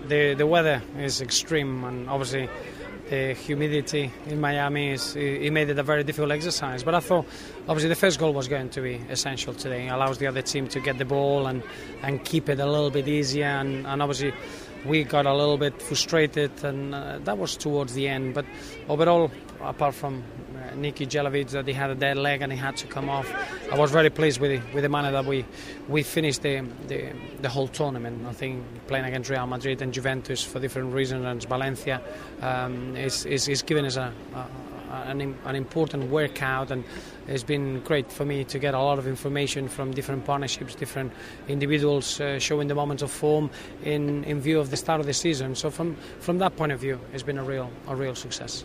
the weather is extreme, and obviously the humidity in Miami it made it a very difficult exercise. But I thought obviously the first goal was going to be essential today. It allows the other team to get the ball and keep it a little bit easier, and obviously we got a little bit frustrated, and that was towards the end. But overall, apart from Niki Jelavic, that he had a dead leg and he had to come off, I was very pleased with the manner that we finished the whole tournament. I think playing against Real Madrid and Juventus for different reasons, and Valencia is giving us an important workout, and it's been great for me to get a lot of information from different partnerships, different individuals showing the moments of form in view of the start of the season. So from that point of view, it's been a real success.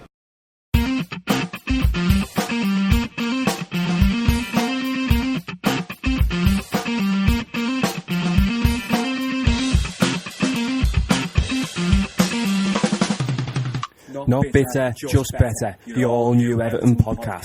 Not bitter, just better. The all-new Everton podcast.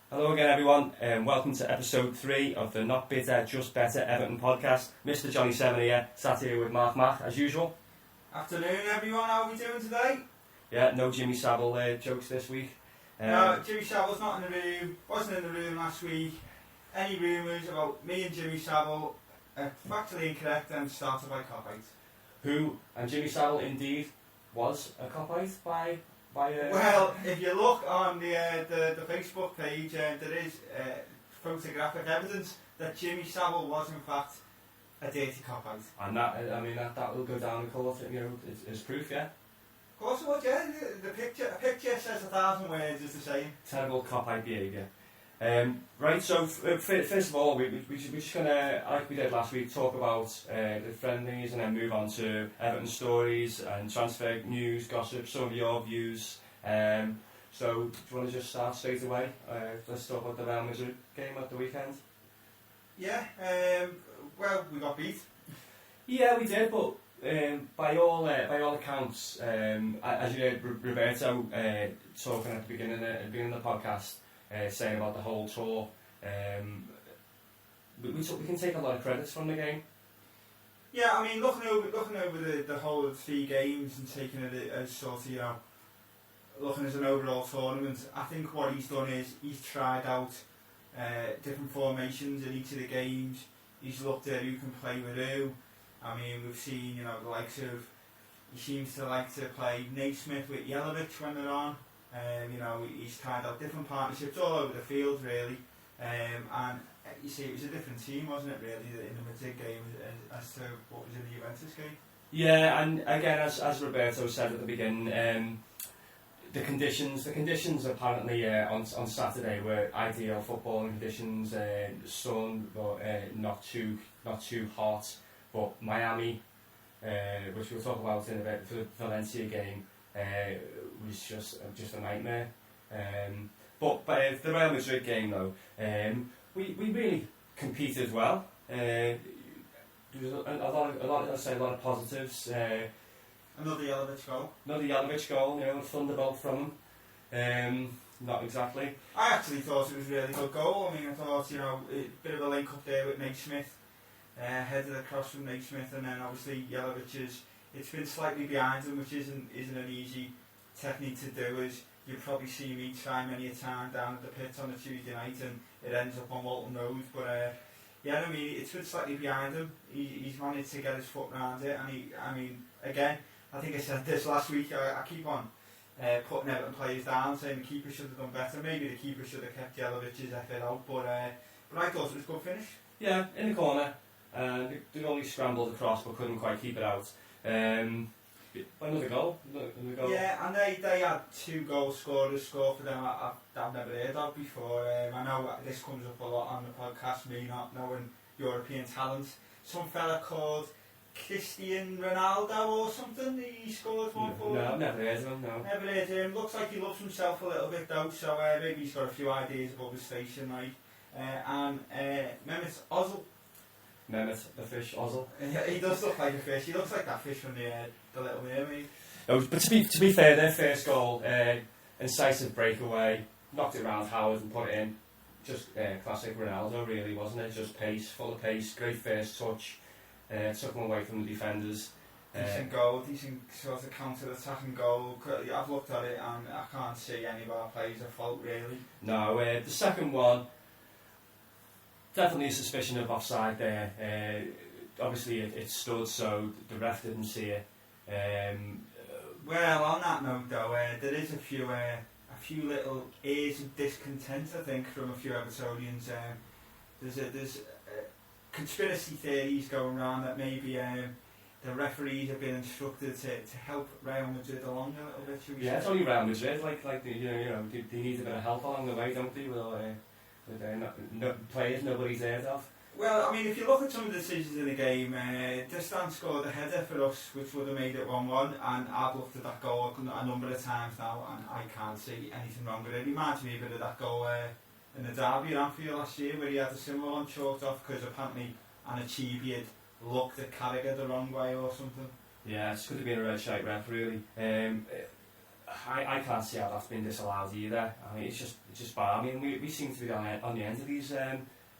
Hello again, everyone, and welcome to episode 3 of the Not Bitter, Just Better Everton podcast. Mr. Johnny Seven here, sat here with Mark Mack, as usual. Afternoon, everyone. How are we doing today? Yeah, no Jimmy Savile jokes this week. No, Jimmy Savile's not in the room. Wasn't in the room last week. Any rumours about me and Jimmy Savile are factually incorrect and started by cop-out. And Jimmy Savile indeed was a cop-out by Well, if you look on the Facebook page, there is photographic evidence that Jimmy Savile was in fact a dirty cop-out. And that will go down in court, as proof, yeah? Of course it would, yeah. A picture says 1,000 words, is the saying. Terrible cop-out behaviour. Right, so first of all, we're just going to, like we did last week, talk about the friendlies and then move on to Everton stories and transfer news, gossip, some of your views. So do you want to just start straight away? Let's talk about the Real Madrid game at the weekend. Yeah, well, we got beat. Yeah, we did, but by all accounts, as you heard Roberto talking at the beginning of the podcast, saying about the whole tour, we can take a lot of credits from the game. Yeah, I mean, looking over the whole of 3 games and taking it as sort of, looking as an overall tournament, I think what he's done is he's tried out different formations in each of the games. He's looked at who can play with who. I mean, we've seen, the likes of, he seems to like to play Naismith with Jelavic when they're on. He's tried out different partnerships all over the field, really. And you see, it was a different team, wasn't it, really, in the Madrid game as to what was in the Juventus game? Yeah, and again, as Roberto said at the beginning, the conditions apparently on Saturday were ideal footballing conditions. Sun, but not too hot. But Miami, which we'll talk about in a bit, for the Valencia game, was just a nightmare. But the Real Madrid game, though, we really competed well. There was a lot of positives. Another Jelavic goal. A thunderbolt from him. Not exactly. I actually thought it was a really good goal. I mean, I thought, a bit of a link up there with Naismith. Headed across from Naismith, and then obviously Jelavic it's been slightly behind him, which isn't an easy technique to do, as you've probably seen me try many a time down at the pit on a Tuesday night, and it ends up on Walton Road. But it's been slightly behind him. He's managed to get his foot around it, and again, I think I said this last week, I keep on putting Everton players down, saying the keeper should have done better. Maybe the keeper should have kept Jelavic's effort out, but I thought it was a good finish. Yeah, in the corner. They only scrambled across but couldn't quite keep it out. Another goal. Yeah, and they had 2 goal scorers score for them I've never heard of before. I know this comes up a lot on the podcast, me not knowing European talent. Some fella called Cristiano Ronaldo or something, he scored one for No, never heard of him, no. Never heard of him. Looks like he loves himself a little bit though, so maybe he's got a few ideas above his station, right? And Mehmet Ozil. Mehmet, the fish, Ozil. He does look like a fish. He looks like that fish from the Little Mermaid. No, but to be fair, their first goal, incisive breakaway, knocked it around Howard and put it in. Just classic Ronaldo, really, wasn't it? Just pace, full of pace, great first touch, took him away from the defenders. Decent goal, decent sort of counter-attacking goal. I've looked at it and I can't see any of our players at fault, really. No, the second one, definitely a suspicion of offside there. Obviously it stood, so the ref didn't see it. Well, on that note though, there is a few little airs of discontent, I think, from a few Evertonians. There's conspiracy theories going around that maybe the referees have been instructed to help Real Madrid along a little bit. Yeah, it's only Real Madrid. Like they need a bit of help along the way, don't they? With players nobody's heard of. Well, I mean, if you look at some of the decisions in the game, Destan scored a header for us, which would have made it 1-1, and I've looked at that goal a number of times now, and I can't see anything wrong with it. It reminds me a bit of that goal in the derby at Anfield last year, where he had a similar one chalked off because apparently Anachibi had looked at Carragher the wrong way or something. Yeah, it could have been a red shite ref, really. I can't see how that's been disallowed either. I mean, it's just bad. I mean, we seem to be on the end of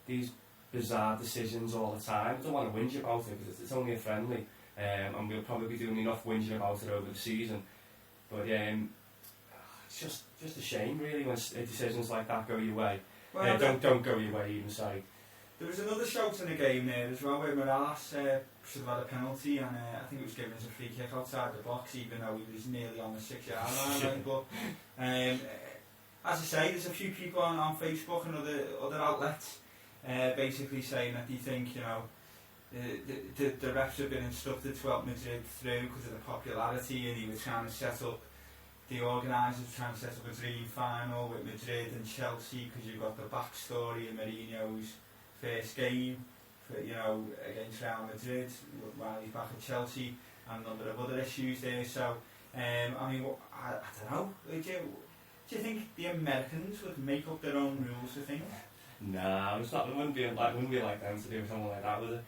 these bizarre decisions all the time. I don't want to whinge about it because it's only a friendly, and we'll probably be doing enough whinging about it over the season. But it's just a shame, really, when decisions like that go your way. Well, don't go your way, even, sorry. There was another shout in the game there as well, where Morales should have had a penalty, and I think it was given as a free kick outside the box, even though he was nearly on the 6-yard line. But as I say, there's a few people on Facebook and other outlets basically saying that they think, you know, the refs have been instructed to help Madrid through because of the popularity, and he was trying to set up, the organisers were trying to set up a dream final with Madrid and Chelsea, because you've got the backstory of Mourinho's first game, against Real Madrid while he's back at Chelsea, and a number of other issues there. So, I mean, I don't know. Do you think the Americans would make up their own rules for things? No, it's not. It wouldn't be like them to do something like that, would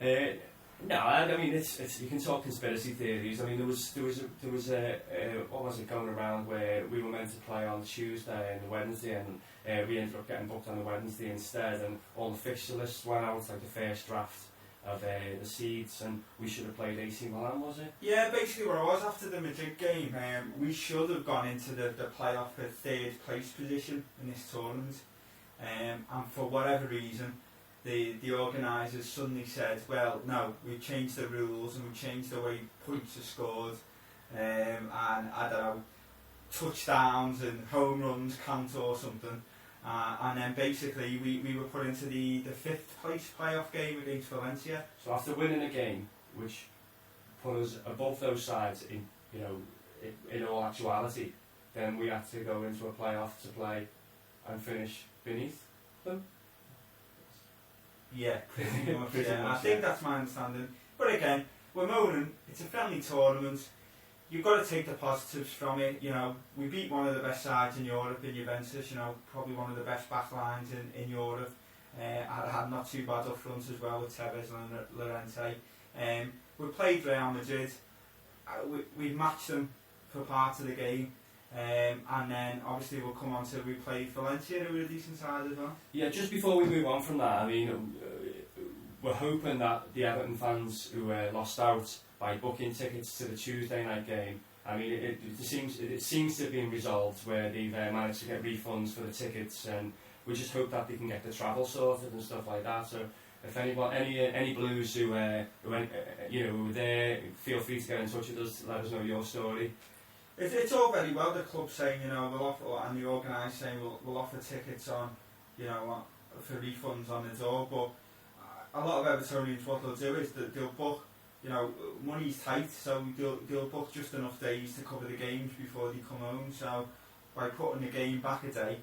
it? No, I mean it's. You can talk conspiracy theories. I mean there was what was it going around where we were meant to play on Tuesday and Wednesday, and we ended up getting booked on the Wednesday instead, and all the fixture lists went out, like the first draft of the seeds, and we should have played AC Milan, was it? Yeah, basically where I was after the Madrid game, we should have gone into the playoff for third place position in this tournament, and for whatever reason the organisers suddenly said, well, no, we've changed the rules and we've changed the way points are scored, and I don't know, touchdowns and home runs count or something, and then basically we were put into the 5th place playoff game against Valencia. So after winning a game which put us above those sides in all actuality, then we had to go into a playoff to play and finish beneath them. Yeah, pretty much. I think that's my understanding. But again, we're moaning, it's a friendly tournament, you've got to take the positives from it. You know, we beat one of the best sides in Europe in Juventus, probably one of the best back lines in Europe. Had not too bad up front as well with Tevez and Llorente. We played Real Madrid, we matched them for part of the game. And then obviously we'll come on to we played Valencia, who were a decent side as well. Yeah, just before we move on from that, I mean, we're hoping that the Everton fans who lost out by booking tickets to the Tuesday night game, I mean, it seems to have been resolved where they've managed to get refunds for the tickets, and we just hope that they can get the travel sorted and stuff like that. So if any Blues who were there, feel free to get in touch with us, let us know your story. It's all very well the club saying, we'll offer, and the organisers saying we'll offer tickets on, for refunds on the door, but a lot of Evertonians, what they'll do is that they'll book, money's tight, so they'll book just enough days to cover the games before they come home. So by putting the game back a day,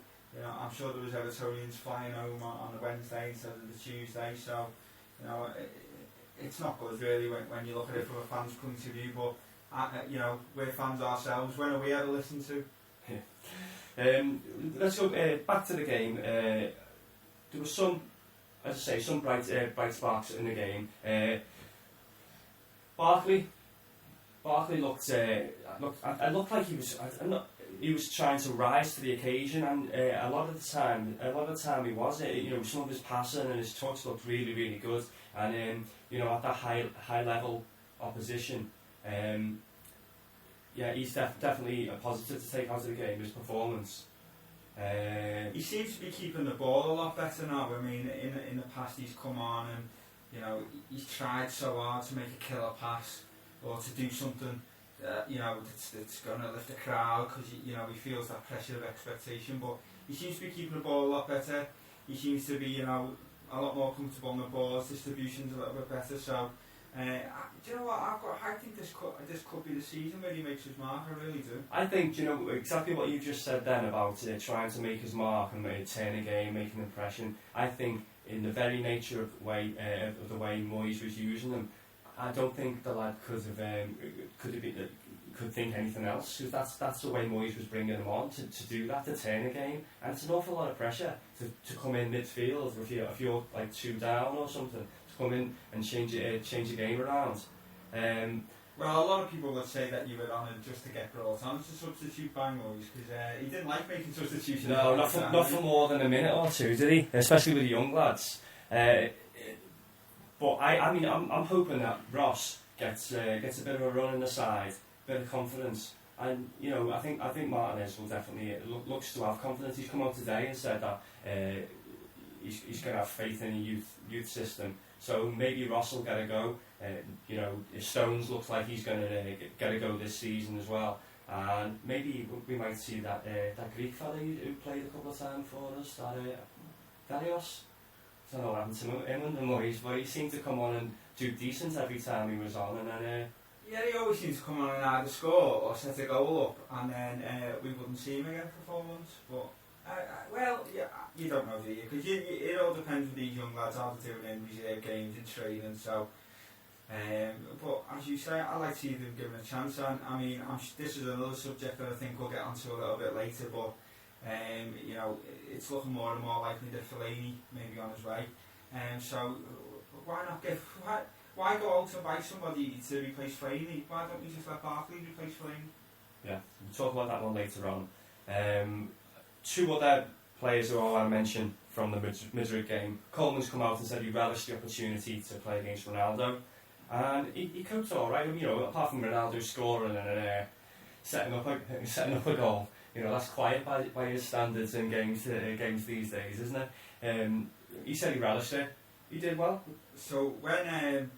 I'm sure there was Evertonians flying home on the Wednesday instead of the Tuesday. So it's not good really when you look at it from a fan's point of view, but we're fans ourselves. When are we ever listened to? Let's go back to the game. There was some, as I say, some bright sparks in the game. Barkley looked like he was. he was trying to rise to the occasion, and a lot of the time he was. You know, some of his passing and his touch looked really, really good, and you know, at that high level opposition, yeah, he's definitely a positive to take out of the game. His performance. He seems to be keeping the ball a lot better now. I mean, in the past he's come on and, you know, he's tried so hard to make a killer pass or to do something, you know, that's going to lift the crowd, because, you know, he feels that pressure of expectation. But he seems to be keeping the ball a lot better. He seems to be, you know, a lot more comfortable on the ball. His distribution's a little bit better. So, do you know what? I think this could be the season where he makes his mark. I really do. I think, you know, exactly what you just said then about trying to make his mark and turn a game, make an impression. I think in the very nature of the way Moyes was using him, I don't think the lad could think anything else, because that's the way Moyes was bringing him on, to do that, to turn a game. And it's an awful lot of pressure to come in midfield if you're like 2 down or something, to come in and change the game around. Well, a lot of people would say that you were on it just to get brought on to substitute by Moyes, because he didn't like making substitutions. No, not for more than a minute or two, did he? Especially with the young lads. But I mean, I'm hoping that Ross gets a bit of a run in the side, a bit of confidence, and you know, I think Martinez will definitely looks to have confidence. He's come out today and said that he's going to have faith in a youth system. So maybe Ross will get a go. You know, Stones looks like he's going to get a go this season as well, and maybe we might see that Greek fella who played a couple of times for us, that Delios. I don't know what happened to him and the Moyes, but he seemed to come on and do decent every time he was on, and then yeah, he always seems to come on and either score or set a goal up, and then we wouldn't see him again for 4 months. But well, yeah, you don't know, do you? Because it all depends with these young lads how they're doing in reserve games and training. So, but as you say, I like to see them given a chance. And I mean, this is another subject that I think we'll get onto a little bit later, but. You know, it's looking more and more likely that Fellaini may be on his way, so why why go out and buy somebody to replace Fellaini? Why don't we just let Barkley replace Fellaini? Yeah, we'll talk about that one later on. 2 other players who I want to mention from the Madrid game. Coleman's come out and said he relished the opportunity to play against Ronaldo, and he coped all right. You know, apart from Ronaldo scoring and setting up a goal. You know, that's quiet by his standards in games these days, isn't it? He said he relished it. He did well. So when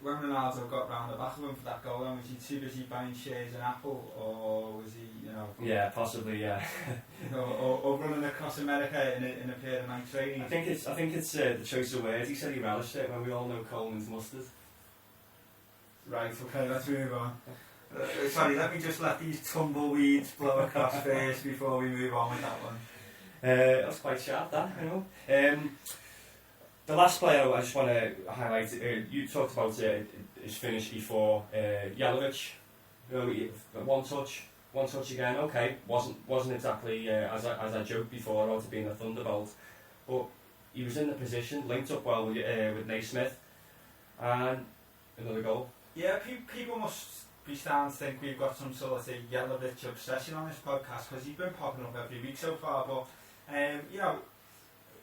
Ronaldo got round the back of him for that goal, was he too busy buying shares in Apple, or was he, you know? Yeah, possibly, yeah. or running across America in a pair of night training. I think it's the choice of words. He said he relished it when we all know Coleman's mustard. Right. Okay. Let's move on. Sorry, let me just let these tumbleweeds blow across first before we move on with that one. That's quite sharp, that, you know. The last player I just want to highlight, you talked about his finish before, Jelavic. You know, one touch again. Okay, wasn't exactly as I joked before about it being a thunderbolt, but he was in the position, linked up well with Naismith, and another goal. Yeah, people must be starting to think we've got some sort of Jelavic obsession on this podcast, because he's been popping up every week so far. But you know,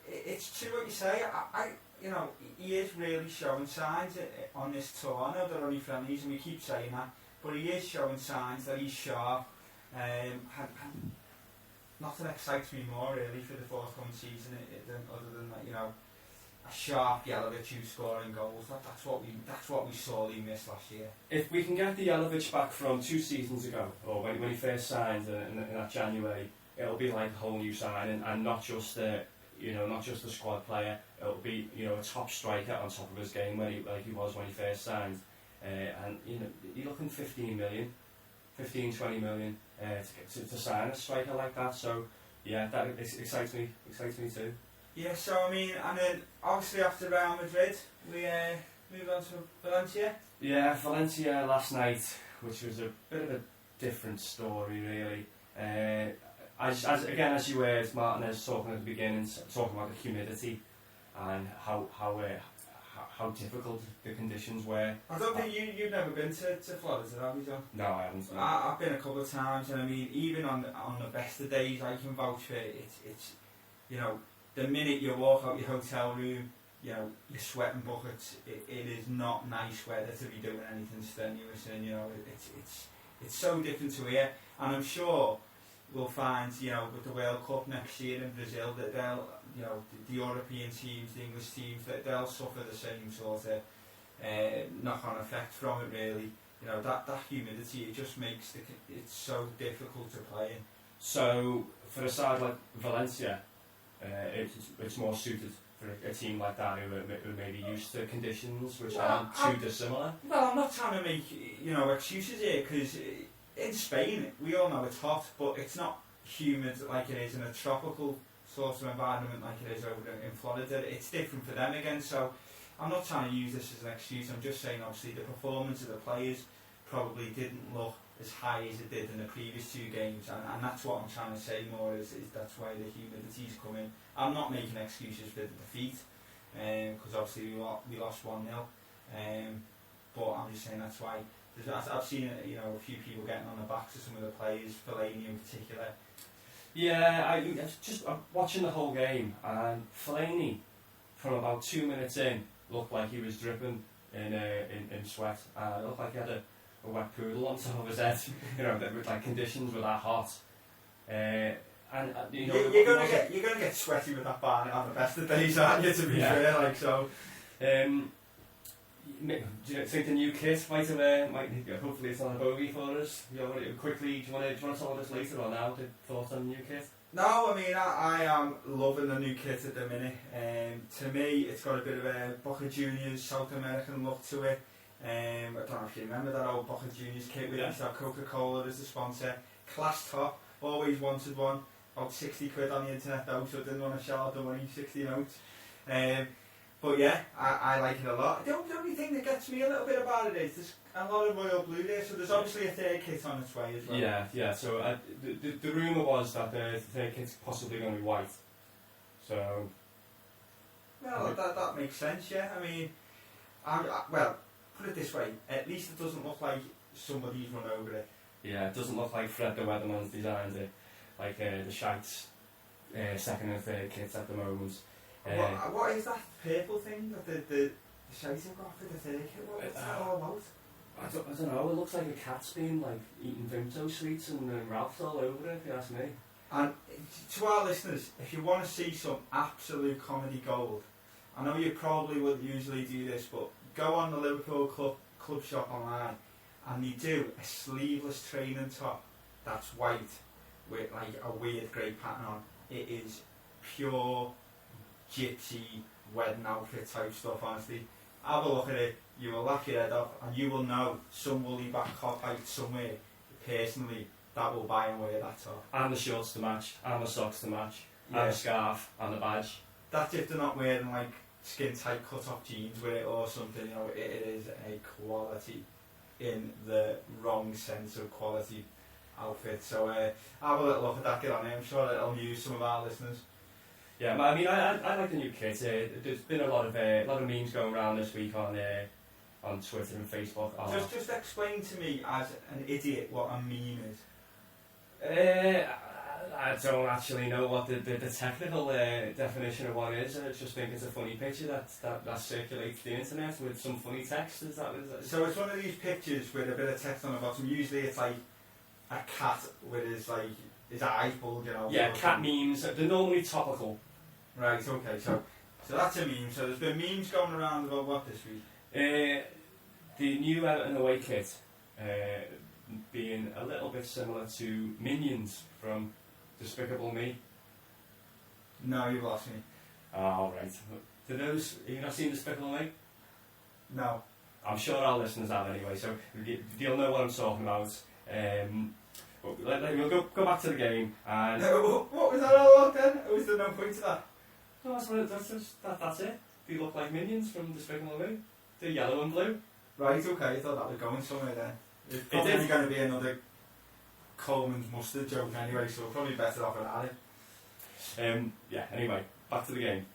it's true what you say. You know, he is really showing signs on this tour. I know they're only friendlies, and we keep saying that, but he is showing signs that he's sharp. Nothing excites me more really for the forthcoming season other than that, you know, a sharp Jelavic who's scoring goals. That's what we sorely missed last year. If we can get the Jelavic back from 2 seasons ago, or when he first signed in that January, it'll be like a whole new signing, and not just a squad player. It'll be, you know, a top striker on top of his game like he was when he first signed. And you know, you're looking 15, 20 million to sign a striker like that. So yeah, that excites me too. Yeah, so I mean, and then obviously after Real Madrid, we moved on to Valencia. Yeah, Valencia last night, which was a bit of a different story really. As you heard Martinez talking at the beginning, talking about the humidity and how how difficult the conditions were. I don't think you've never been to Florida, have you, John? No, I haven't. I've been a couple of times, and I mean, even on the best of days, I can vouch for it. It's you know, the minute you walk out your hotel room, you know, you're sweating buckets. It is not nice weather to be doing anything strenuous, and you know, it's so different to here. And I'm sure we'll find, you know, with the World Cup next year in Brazil, that they'll, you know, the European teams, the English teams, that they'll suffer the same sort of knock-on effect from it. Really, you know, that humidity, it just makes it's so difficult to play in. So for a side like Valencia, it's more suited for a team like that who may be used to conditions which aren't too dissimilar. Well, I'm not trying to make, you know, excuses here, because in Spain we all know it's hot, but it's not humid like it is in a tropical sort of environment like it is over in Florida. It's different for them again, so I'm not trying to use this as an excuse. I'm just saying, obviously, the performance of the players probably didn't look as high as it did in the previous two games, and that's what I'm trying to say more, is that's why the humidity's come in. I'm not making excuses for the defeat, because obviously we lost 1-0, but I'm just saying that's why. I've seen, you know, a few people getting on the backs of some of the players, Fellaini in particular. Yeah, I'm watching the whole game, and Fellaini, from about 2 minutes in, looked like he was dripping in sweat. It looked like he had a wet poodle on top of his head. You know, like conditions were that hot. And you know, you're gonna get sweaty with that bar on the best of days, aren't you? To be fair, like so. Do you think the new kit might hopefully it's not a bogey for us? You know, quickly, do you want to talk this later or now? The thoughts on the new kit? No, I mean, I am loving the new kit at the minute. To me, it's got a bit of a Boca Juniors South American look to it. I don't know if you remember that old Boca Juniors kit with Coca-Cola as the sponsor. Class top, always wanted one. About 60 quid on the internet though, so I didn't want to shell out the money, 60 notes. But yeah, I like it a lot. The only thing that gets me a little bit about it is there's a lot of royal blue there, so there's obviously a third kit on its way as well. Yeah. So the rumour was that the third kit's possibly going to be white. So. Well, that makes sense. Yeah, I mean, well, put it this way: at least it doesn't look like somebody's run over it. Yeah, it doesn't look like Fred the Weatherman's designed it, like the Shites second and third kits at the moment. What is that purple thing that the Shites have got for the third kit? What's that all about? I don't know, it looks like a cat's been like eating Vimto sweets and Ralph's all over it, if you ask me. And to our listeners, if you want to see some absolute comedy gold, I know you probably wouldn't usually do this, but go on the Liverpool club shop online, and they do a sleeveless training top that's white with like a weird grey pattern on. It is pure gypsy wedding outfit type stuff, honestly. Have a look at it, you will laugh your head off, and you will know some woolly back cop-out somewhere, personally, that will buy and wear that top. And the shorts to match, and the socks to match, and the scarf, and the badge. That's if they're not wearing like skin tight cut off jeans with it or something, you know, it is a quality, in the wrong sense of quality, outfit. So have a little look at that, get on it, I'm sure it'll amuse some of our listeners. Yeah, I mean, I like the new kit. There's been a lot of memes going around this week on Twitter and Facebook. Just explain to me, as an idiot, what a meme is. I don't actually know what the technical definition of one is. I just think it's a funny picture that circulates the internet with some funny text. Is that? So it's one of these pictures with a bit of text on the bottom. Usually it's like a cat with his eyes bulging out. Yeah, cat memes. They're normally topical. Right, okay, so that's a meme. So there's been memes going around about what this week? The new Everton away kit being a little bit similar to Minions from Despicable Me. No, you've lost me. Oh, right. Have you not seen Despicable Me? No. I'm sure our listeners have anyway, so you'll know what I'm talking about. We'll go back to the game. And what was that all about then? Was there no point to that? No, that's it. They look like Minions from Despicable Me. They're yellow and blue. Right, okay, I thought that was going somewhere then. It's probably going to be another Coleman's mustard joke anyway, so we're probably better off without it. Yeah, anyway, back to the game.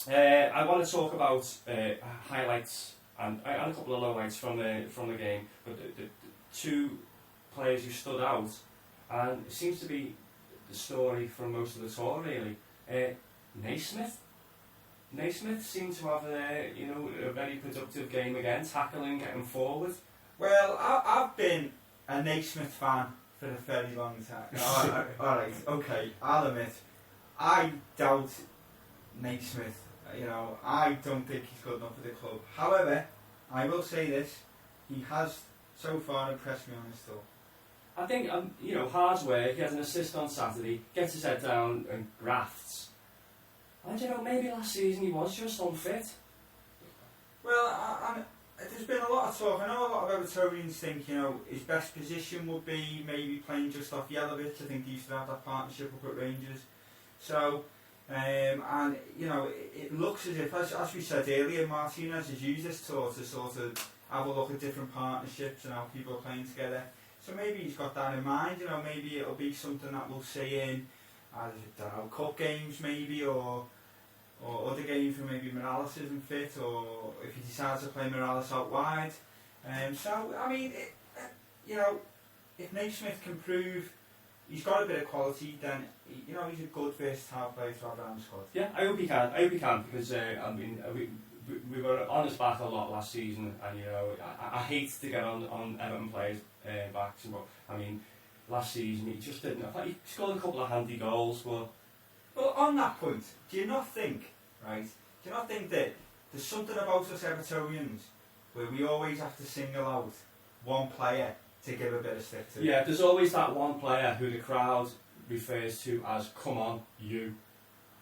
I want to talk about highlights and a couple of lowlights from the game, but the two players who stood out, and it seems to be the story from most of the tour really. Naismith seemed to have a very productive game again, tackling, getting forward. Well, I've been a Naismith fan for a very long time. Alright, okay, I'll admit, I doubt Naismith. I don't think he's good enough for the club. However, I will say this, he has so far impressed me on this tour. I think, hard work, he has an assist on Saturday, gets his head down and grafts. And maybe last season he was just unfit. Well, there's been a lot of talk. I know a lot of Evertonians think, his best position would be maybe playing just off Yelovich. I think he used to have that partnership up at Rangers. So, it looks as if, as we said earlier, Martinez has used this tour to sort of have a look at different partnerships and how people are playing together. So maybe he's got that in mind, maybe it'll be something that we'll see in, I don't know, cup games maybe, or other games where maybe Morales isn't fit, or if he decides to play Morales out wide. If Naismith can prove he's got a bit of quality, then he's a good versatile player to have around the squad. Yeah, I hope he can because we were on his back a lot last season, and I hate to get on Everton players' backs, but last season he just didn't. He scored a couple of handy goals, but. Well, on that point, do you not think that there's something about us Evertonians where we always have to single out one player to give a bit of stick to? Yeah, there's always that one player who the crowd refers to as "come on, you,"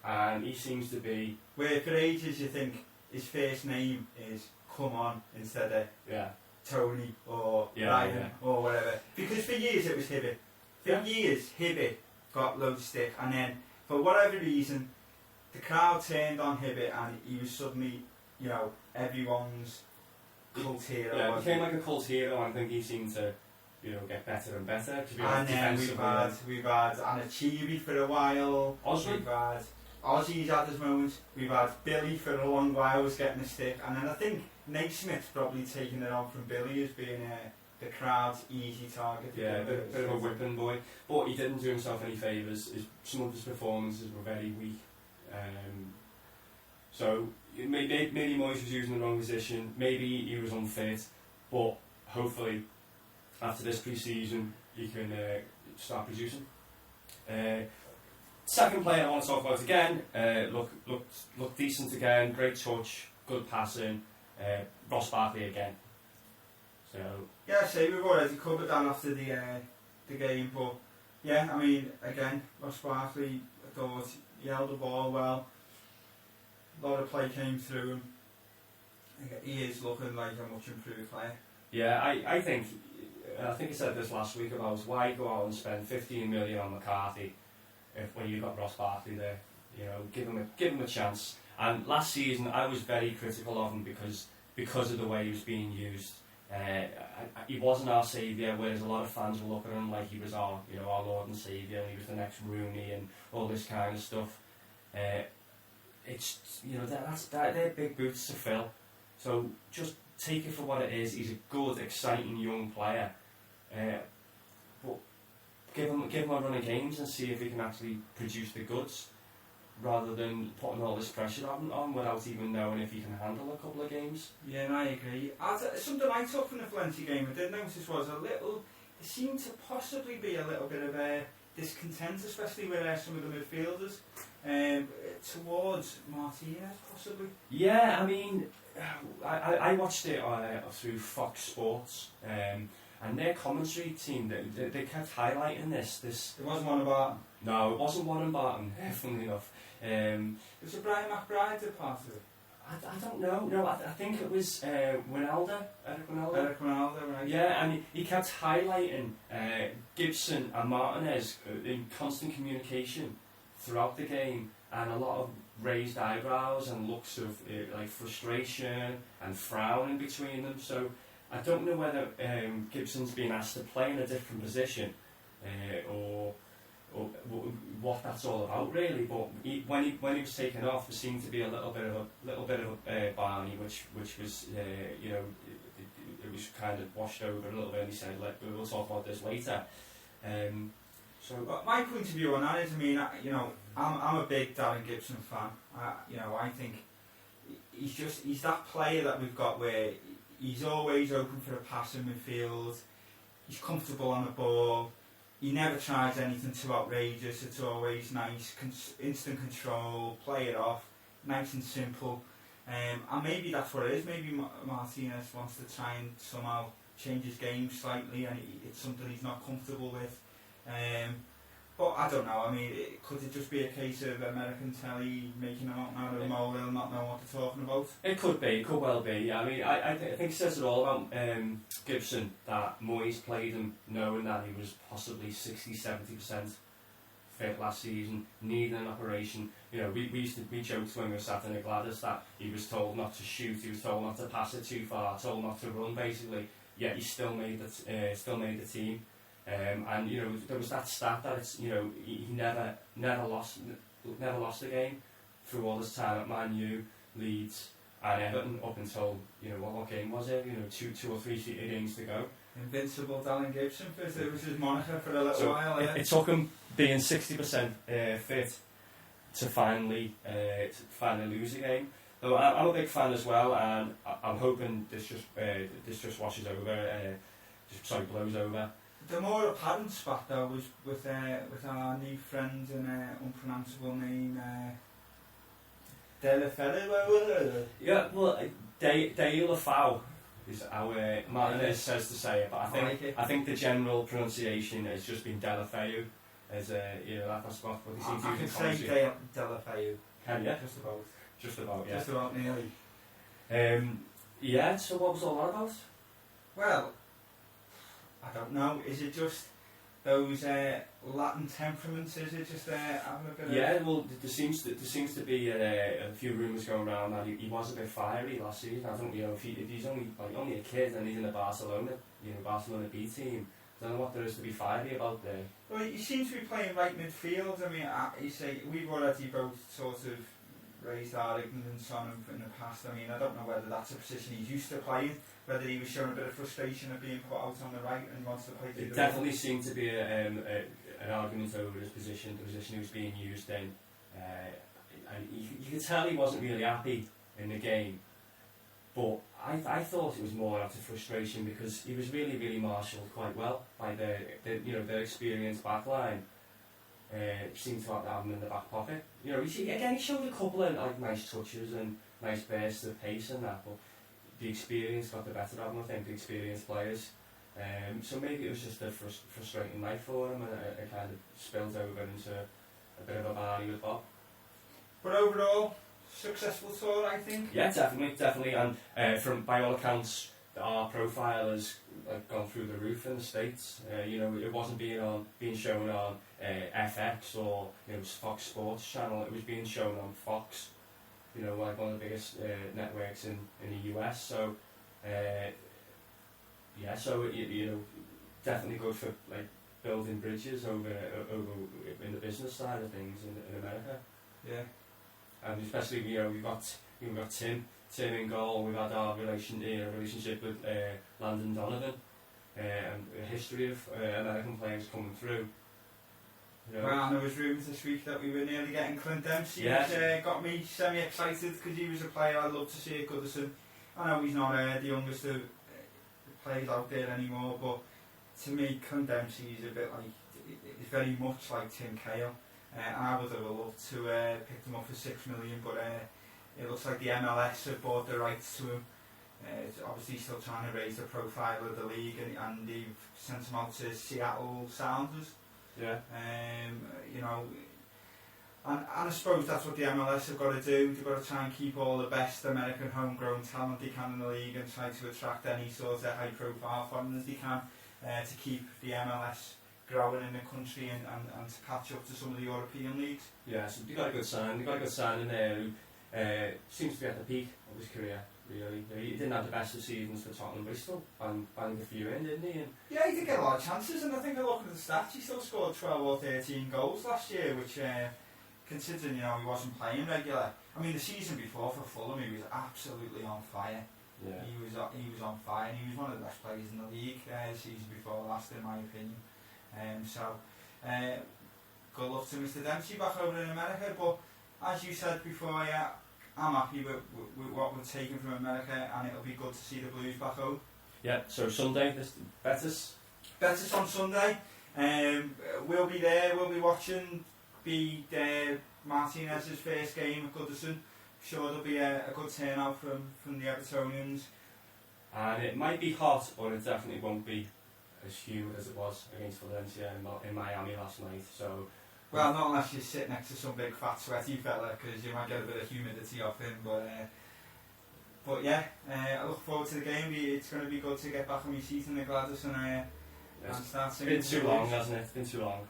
and he seems to be. Where for ages you think his first name is "come on" instead of Tony or Ryan or whatever. Because for years it was Hibbert. For years Hibbert got loads of stick, and then for whatever reason the crowd turned on Hibbert and he was suddenly, everyone's cult hero. Yeah, he became like a cult hero, and I think he seemed to, get better and better. And then we've had Anachibi for a while. Osman. We've had Ozzy's had his moments. We've had Billy for a long while was getting a stick, and then I think Naismith's probably taken it on from Billy as being the crowd's easy target. Yeah, a bit of a whipping boy, but he didn't do himself any favours. Some of his performances were very weak. So maybe Moyes was using the wrong position, maybe he was unfit, but hopefully after this pre-season he can start producing. Second player I want to talk about again, looked decent again, great touch, good passing, Ross Barkley again. So yeah, we've already covered that after the game, but yeah, again, Ross Barkley, I thought he held the ball well. A lot of play came through him. He is looking like a much improved player. Yeah, I think I said this last week about why go out and spend 15 million on McCarthy when you've got Ross Barkley there. Give him a chance. And last season I was very critical of him because of the way he was being used. He wasn't our saviour, whereas a lot of fans were looking at him like he was our Lord and Saviour, and he was the next Rooney and all this kind of stuff. It's they're big boots to fill. So just take it for what it is. He's a good, exciting young player. But give him a run of games and see if he can actually produce the goods, rather than putting all this pressure on without even knowing if he can handle a couple of games. Yeah, and I agree. Something I took from the Valencia game I did notice was there seemed to possibly be a little bit of discontent, especially with some of the midfielders, towards Martinez, possibly. Yeah, I watched it through Fox Sports, and their commentary team, they kept highlighting this. It wasn't one about. No, it wasn't one Barton, funnily enough. Was it Brian McBride that part of it? I don't know. No, I think it was Eric Winalda, right. Yeah, and he kept highlighting Gibson and Martinez in constant communication throughout the game, and a lot of raised eyebrows and looks of like frustration and frowning between them. So I don't know whether Gibson's been asked to play in a different position, or what that's all about really. But when he was taken off, there seemed to be a little bit of a Barney, which was you know, it was kind of washed over a little bit. And he said, "Like, we'll talk about this later." So my point of view on that is, I mean, you know, I'm a big Darren Gibson fan. You know, I think he's that player that we've got where he's always open for a pass in midfield. He's comfortable on the ball. He never tries anything too outrageous. It's always nice, instant control, play it off, nice and simple. And maybe that's what it is. Maybe Martinez wants to try and somehow change his game slightly, and it's something he's not comfortable with. But I don't know. I mean, could it just be a case of American telly making a mountain out of a molehill, not knowing what they're talking about? It could be. It could well be. I mean, I think it says it all about Gibson, that Moyes played him knowing that he was possibly 60-70% fit last season, needing an operation. You know, we joked when we were sat in the Gladys that he was told not to shoot, he was told not to pass it too far, told not to run basically. Yet he still made the team. And you know, there was that stat that it's, you know, he never lost a game through all his time at Man U, Leeds and Everton up until, you know, what game was it? You know, two or three games to go. Invincible Darren Gibson was his moniker for a little while. Yeah. It took him being 60% fit to finally lose a game. So I'm a big fan as well, and I'm hoping this just washes over, blows over. The more apparent spot though was with our new friend and unpronounceable name, Delafeu. Yeah, well, Delafeu is how Martinez says to say it, but I think the general pronunciation has just been Delafeu, as you know, that's what they seem to use. I can say Delafeu. Can you? Just about, yeah. Just about nearly. Yeah. So what was all that about? Well, I don't know. Is it just those Latin temperaments? Is it just having a bit of... Yeah, well, there seems to be a few rumours going around that he was a bit fiery last season. I don't, you know, if he's only a kid and he's in the Barcelona B team, I don't know what there is to be fiery about there. Well, he seems to be playing right midfield. I mean, you say we've already both sort of raised our ignorance on him in the past. I mean, I don't know whether that's a position he's used to playing, whether he was showing a bit of frustration of being put out on the right and wants to play through the definitely right. Seemed to be an argument over his position, the position he was being used in. And you could tell he wasn't really happy in the game, but I thought it was more out of frustration because he was really, really marshalled quite well by their experienced backline. Seemed to have him in the back pocket. You know, he showed a couple of like nice touches and nice bursts of pace and that, but the experience got the better of him. I think the experienced players. So maybe it was just a frustrating night for him, and it kind of spilled over into a bit of a Barney with Bob. But overall, successful tour, I think. Yeah, definitely, and from by all accounts, our profile has gone through the roof in the States. You know, it wasn't being shown on FX or, you know, Fox Sports channel. It was being shown on Fox. You know, like one of the biggest networks in the US. So, yeah, so you know, definitely good for like building bridges over in the business side of things in America. Yeah, and especially, you know, we've got Tim in goal. We've had our relationship with Landon Donovan, and a history of American players coming through. You know. Well, and there was rumours this week that we were nearly getting Clint Dempsey, yes. Which got me semi-excited because he was a player I'd love to see at Goodison. I know he's not the youngest of players out there anymore, but to me, Clint Dempsey is a bit like, he's very much like Tim Cahill, and I would have loved to pick him up for $6 million, but it looks like the MLS have bought the rights to him. It's obviously still trying to raise the profile of the league, and they've sent him out to Seattle Sounders. Yeah. You know, and I suppose that's what the MLS have got to do. They've got to try and keep all the best American homegrown talent they can in the league and try to attract any sort of high profile foreigners they can to keep the MLS growing in the country and to catch up to some of the European leagues. Yeah, so they got a good sign. They got a good sign in there who seems to be at the peak of his career. really. He didn't have the best of seasons for Tottenham, but he still banged a few in, didn't he? And yeah, he did get a lot of chances, and I think looking at the stats, he still scored 12 or 13 goals last year, which, considering, he wasn't playing regular. I mean, the season before for Fulham, he was absolutely on fire. yeah. He was on fire, and he was one of the best players in the league the season before last, in my opinion. Good luck to Mr. Dempsey back over in America, but as you said before, yeah, I'm happy with what we're taking from America, and it'll be good to see the Blues back home. Yeah, so Sunday, this Betis. Betis on Sunday. We'll be there, we'll be watching. Be Martinez's first game at Goodison. Sure there'll be a good turnout from the Evertonians. And it might be hot, but it definitely won't be as humid as it was against Valencia in Miami last night. So, well, not unless you sit next to some big fat sweaty fella, because you might get a bit of humidity off him. But yeah, I look forward to the game. It's going to be good to get back on my seat in the Gladys and start singing. It's been too long, hasn't it? It's been too long.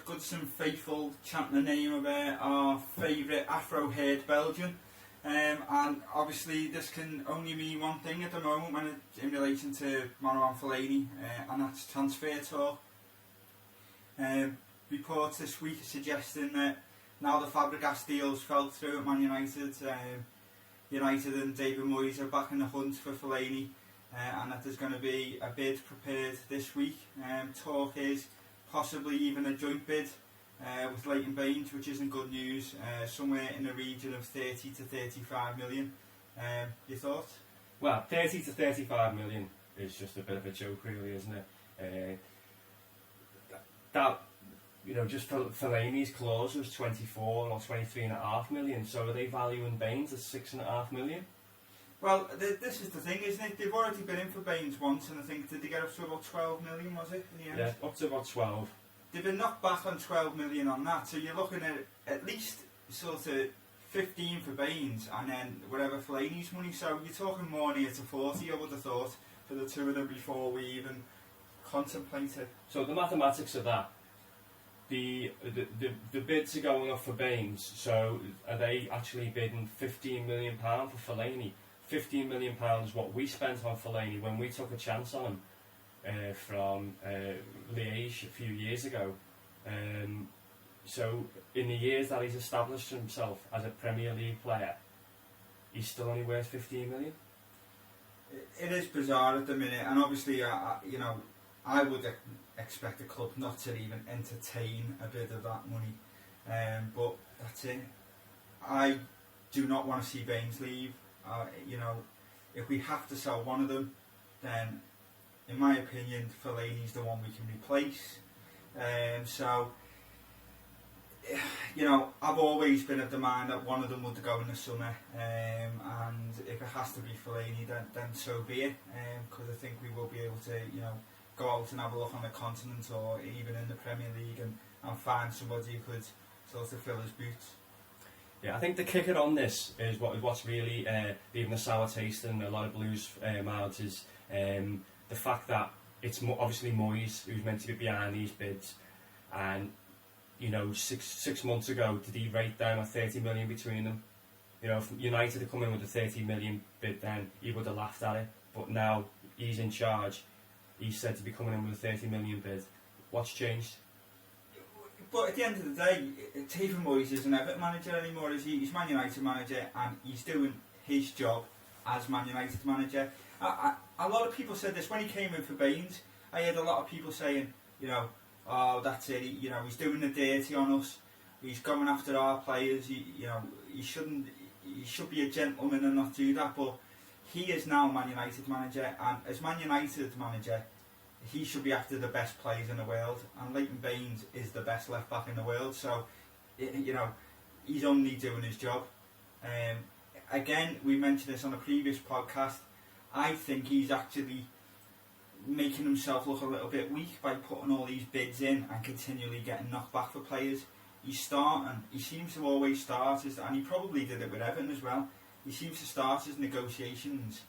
Goodison faithful chanting the name of our favourite Afro-haired Belgian, and obviously this can only mean one thing at the moment when in relation to Man Utd and Fellaini, and that's transfer talk. Reports this week are suggesting that now the Fabregas deals fell through at Man United, United and David Moyes are back in the hunt for Fellaini, and that there's going to be a bid prepared this week. Talk is possibly even a joint bid with Leighton Baines, which isn't good news, somewhere in the region of 30 to 35 million. Your thoughts? Well, 30 to 35 million is just a bit of a joke, really, isn't it? Just Fellaini's clause was 24 or 23.5 million, so are they valuing Baines at 6.5 million? Well, this is the thing, isn't it? They've already been in for Baines once, and I think, did they get up to about 12 million, was it, in the end? Yeah, up to about 12. They've been knocked back on 12 million on that, so you're looking at least sort of 15 for Baines, and then whatever Fellaini's money, so you're talking more near to 40, I would have thought, for the two of them before we even contemplate it. So the mathematics of that, the bids are going up for Baines, so are they actually bidding £15 million for Fellaini? £15 million what we spent on Fellaini when we took a chance on him from Liège a few years ago. So in the years that he's established himself as a Premier League player, he's still only worth 15 million. It is bizarre at the minute, and obviously, I would expect the club not to even entertain a bit of that money. But that's it. I do not want to see Baines leave. If we have to sell one of them, then in my opinion Fellaini's the one we can replace. I've always been of the mind that one of them would go in the summer, and if it has to be Fellaini, then so be it, because I think we will be able to go out and have a look on the continent or even in the Premier League and find somebody who could sort of fill his boots. Yeah, I think the kicker on this is what's really leaving a sour taste in a lot of Blues mouths is the fact that it's obviously Moyes who's meant to be behind these bids, and six months ago did he write down a 30 million between them? If United had come in with a 30 million bid, then he would have laughed at it, but now he's in charge, he's said to be coming in with a 30 million bid. What's changed? But at the end of the day, David Moyes isn't Everton manager anymore, is he? He's Man United manager, and he's doing his job as Man United manager. A lot of people said this when he came in for Baines. I heard a lot of people saying, oh, that's it. He's doing the dirty on us. He's going after our players. He should be a gentleman and not do that. But he is now Man United manager, and as Man United manager, he should be after the best players in the world, and Leighton Baines is the best left back in the world. So, he's only doing his job. Again, we mentioned this on a previous podcast. I think he's actually making himself look a little bit weak by putting all these bids in and continually getting knocked back for players. He's starting, he seems to always start his, and he probably did it with Everton as well, he seems to start his negotiations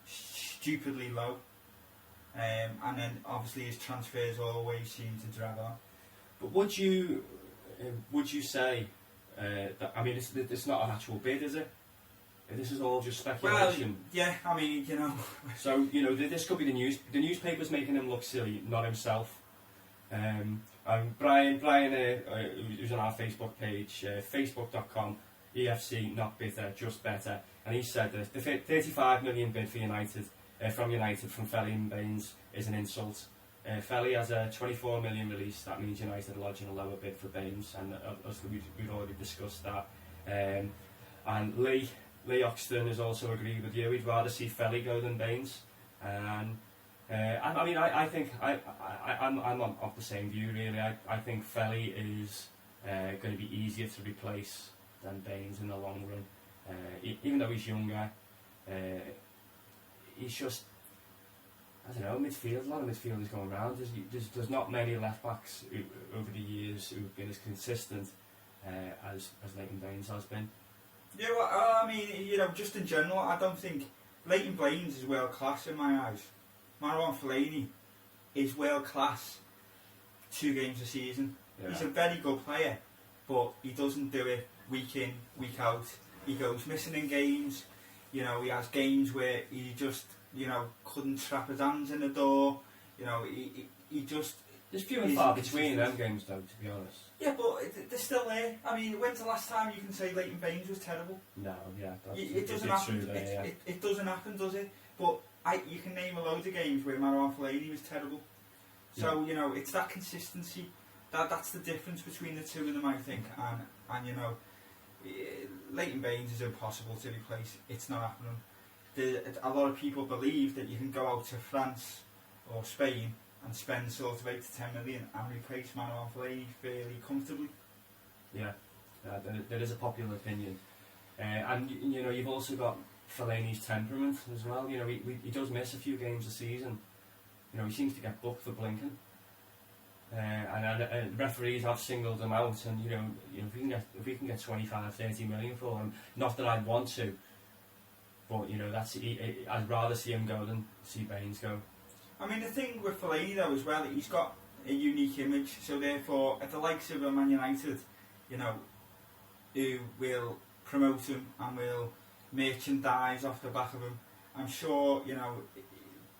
stupidly low, and then obviously his transfers always seem to drag on. But would you say that, I mean, it's not an actual bid, is it? This is all just speculation. Well, yeah, I mean, you know. So, you know, this could be the newspaper's making him look silly, not himself. Brian, who's on our Facebook page, facebook.com, EFC, not bitter, just better, and he said that the 35 million bid for United, from Fellaini and Baines is an insult. Fellaini has a 24 million release, that means United are lodging a lower bid for Baines, and we've already discussed that. And Lee Oxton has also agreed with you. He'd rather see Fellaini go than Baines, and I mean, I think I'm of the same view really. I think Fellaini is going to be easier to replace than Baines in the long run. Even though he's younger, he's just, I don't know, midfield. A lot of midfielders going around. There's not many left backs over the years who've been as consistent as Leighton Baines has been. Yeah, well, I mean, you know, just in general, I don't think Leighton Baines is world class in my eyes. Marouane Fellaini is world class 2 games a season. Yeah. He's a very good player, but he doesn't do it week in, week out. He goes missing in games. You know, he has games where he just, you know, couldn't trap his hands in the door. You know, he just... There's few and far between them games, though, to be honest. Yeah, but they're still there. I mean, when's the last time you can say Leighton Baines was terrible? No, yeah. It doesn't happen. It doesn't happen, does it? But you can name a load of games where Marouane Fellaini was terrible. So, you know, it's that consistency. That's the difference between the two of them, I think. And you know, Leighton Baines is impossible to replace. It's not happening. A lot of people believe that you can go out to France or Spain and spend sort of 8 to 10 million and replace Marouane Fellaini fairly comfortably. Yeah, there is a popular opinion. And, you know, you've also got Fellaini's temperament as well. You know, he does miss a few games a season. You know, he seems to get booked for blinking. And referees have singled him out, and you know if we can get 25-30 million for him, not that I'd want to, but you know I'd rather see him go than see Baines go. I mean, the thing with Fellaini though as well, he's got a unique image, so therefore at the likes of Man United, you know, who will promote him and will merchandise off the back of him, I'm sure, you know,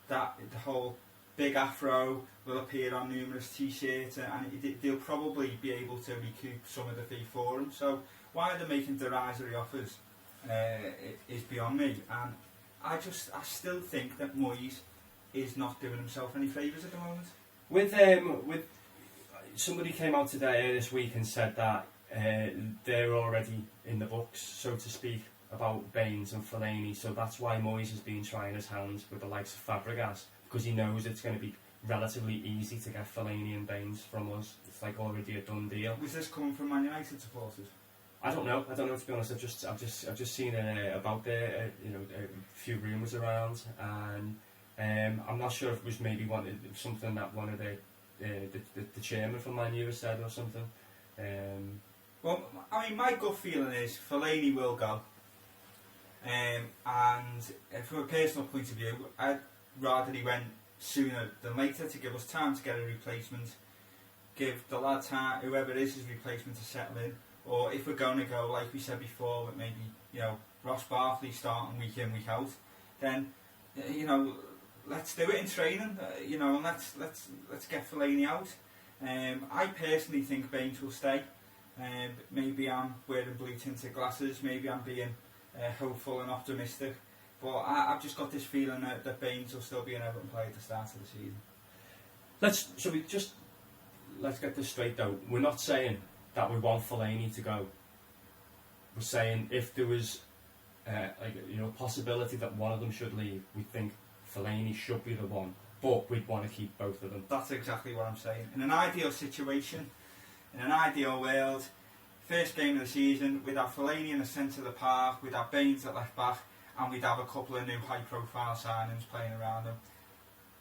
that the whole big afro will appear on numerous t-shirts, and they'll probably be able to recoup some of the fee for him. So why they're making derisory offers is beyond me, and I still think that Moyes is not doing himself any favours at the moment. With somebody came out today this week and said that they're already in the books, so to speak, about Baines and Fellaini, so that's why Moyes has been trying his hands with the likes of Fabregas, because he knows it's going to be relatively easy to get Fellaini and Baines from us. It's like already a done deal. Was this coming from Man United supporters? I don't know to be honest. I've just seen about a few rumours around, and I'm not sure if it was maybe something that one of the chairman from Man Utd said or something. Well, I mean, my gut feeling is Fellaini will go, and from a personal point of view, I'd rather he went sooner than later to give us time to get a replacement, give the lad time, whoever is his replacement, to settle in. Or if we're going to go, like we said before, with maybe, you know, Ross Barkley starting week in, week out, then, you know, let's do it in training, you know, and let's get Fellaini out. I personally think Baines will stay. Maybe I'm wearing blue tinted glasses, maybe I'm being hopeful and optimistic, but I've just got this feeling that Baines will still be an Everton player at the start of the season. Let's get this straight though. We're not saying that we want Fellaini to go. We're saying if there was possibility that one of them should leave, we think Fellaini should be the one, but we'd want to keep both of them. That's exactly what I'm saying. In an ideal situation, in an ideal world, first game of the season, we'd have Fellaini in the centre of the park, we'd have Baines at left back, and we'd have a couple of new high-profile signings playing around them.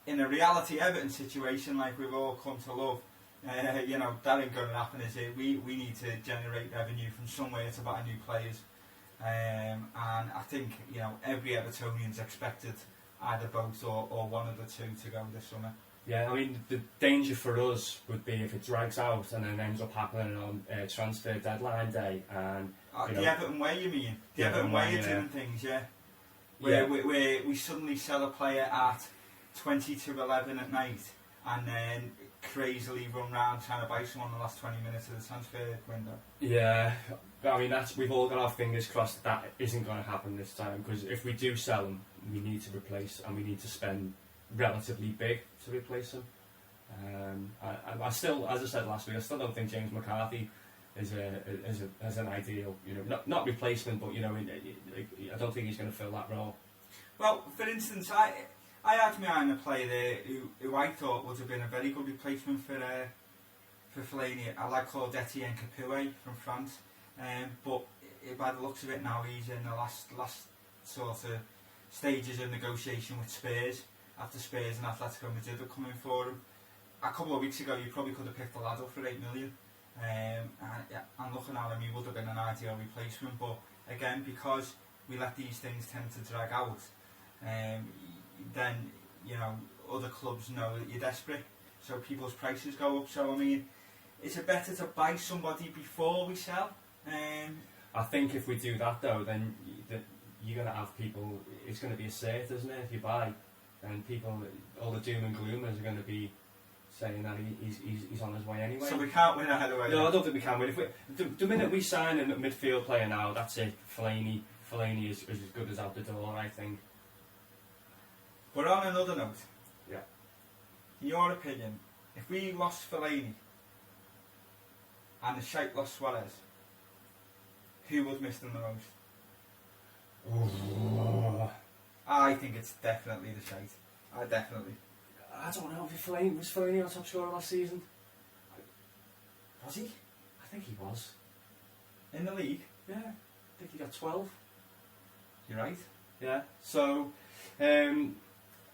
In a reality Everton situation, like we've all come to love, you know, that ain't going to happen, is it? We need to generate revenue from somewhere to buy new players. And I think, you know, every Evertonian's expected either both or one of the two to go this summer. Yeah, I mean, the danger for us would be if it drags out and then ends up happening on transfer deadline day. And the Everton way, you mean? The Everton way of doing things, yeah. Where we suddenly sell a player at 20 to 11 at night and then crazily run round trying to buy someone in the last 20 minutes of the transfer window. Yeah, I mean, we've all got our fingers crossed that isn't going to happen this time, because if we do sell them, we need to replace and we need to spend relatively big to replace them. I still, as I said last week, I still don't think James McCarthy is an ideal, you know, not replacement, but you know, I don't think he's going to fill that role. Well, for instance, I had my eye on a player there who I thought would have been a very good replacement for Fellaini, a lad called Etienne Capoue from France. But by the looks of it now, he's in the last sort of stages of negotiation with Spurs, after Spurs and Atletico Madrid are coming for him. A couple of weeks ago, you probably could have picked the lad up for 8 million. And looking at him, he would have been an ideal replacement. But again, because we let these things tend to drag out, then, you know, other clubs know that you're desperate, so people's prices go up. So I mean, is it better to buy somebody before we sell? I think if we do that though, then you're going to have people, it's going to be a cert, isn't it, if you buy, and people, all the doom and gloomers are going to be saying that he's on his way anyway. So we can't win either way. No, I don't think we can win. The minute we sign a midfield player now, that's it. Fellaini is as good as out the door, I think. But on another note, yeah, in your opinion, if we lost Fellaini and the Sheikh lost Suarez, who would miss them the most? Oh. I think it's definitely the Sheikh. I don't know if was Fellaini our top scorer last season. Was he? I think he was. In the league? Yeah, I think he got 12. You're right. Yeah. So, and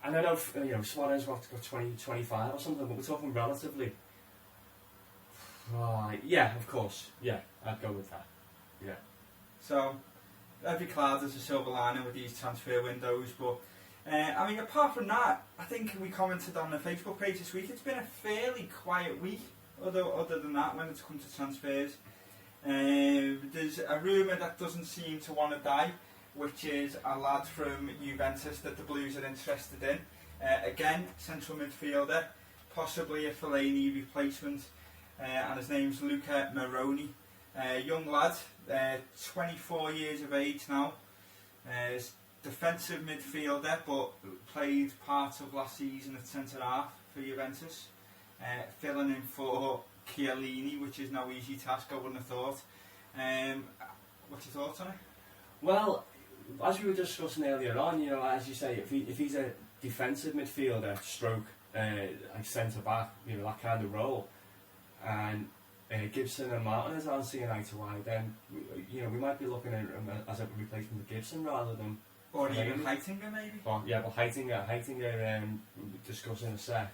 I know, you know, Suarez got 20, 25 or something, but we're talking relatively. Right. Yeah, of course. Yeah, I'd go with that. Yeah. So, every cloud has a silver lining with these transfer windows, but I mean, apart from that, I think we commented on the Facebook page this week, it's been a fairly quiet week, other than that, when it's come to transfers. There's a rumour that doesn't seem to want to die, which is a lad from Juventus that the Blues are interested in. Again, central midfielder, possibly a Fellaini replacement, and his name's Luca Moroni. Young lad, 24 years of age now, defensive midfielder, but played part of last season at centre half for Juventus, filling in for Chiellini, which is no easy task, I wouldn't have thought. What's your thoughts on it? Well, as we were discussing earlier on, you know, as you say, if he's a defensive midfielder, stroke, like centre back, you know, that kind of role, and Gibson and Martinez aren't seeing eye to eye, then you know, we might be looking at him as a replacement of Gibson rather than. Or even Heitinger, maybe? Well, yeah, well, Heitinger, we'll discuss in a sec.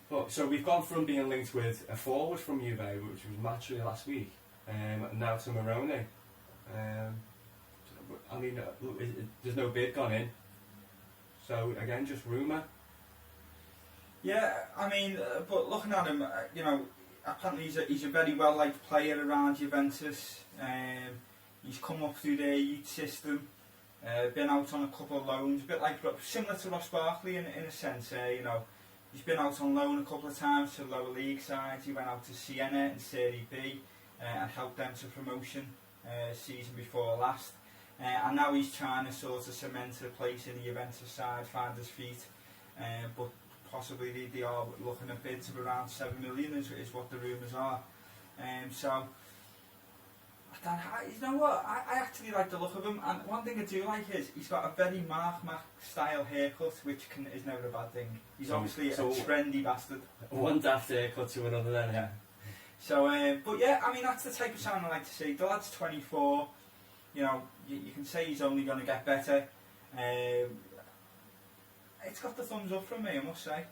But so we've gone from being linked with a forward from Juve, which was Matri last week, now to Moroni. I mean, there's no bid gone in. So again, just rumour. Yeah, I mean, but looking at him, you know, apparently he's a very well liked player around Juventus. He's come up through their youth system, been out on a couple of loans, a bit like similar to Ross Barkley in a sense. You know, he's been out on loan a couple of times to lower league sides. He went out to Siena in Serie B and helped them to promotion season before last. And now he's trying to sort of cement a place in the Juventus side, find his feet. But possibly they are looking at bids of around 7 million is what the rumours are. So. You know what, I actually like the look of him, and one thing I do like is he's got a very Mark style haircut, which is never a bad thing. He's obviously a trendy bastard. One daft haircut to another then, yeah. So, but yeah, I mean, that's the type of sign I like to see. The lad's 24, you know, you can say he's only going to get better. It's got the thumbs up from me, I must say.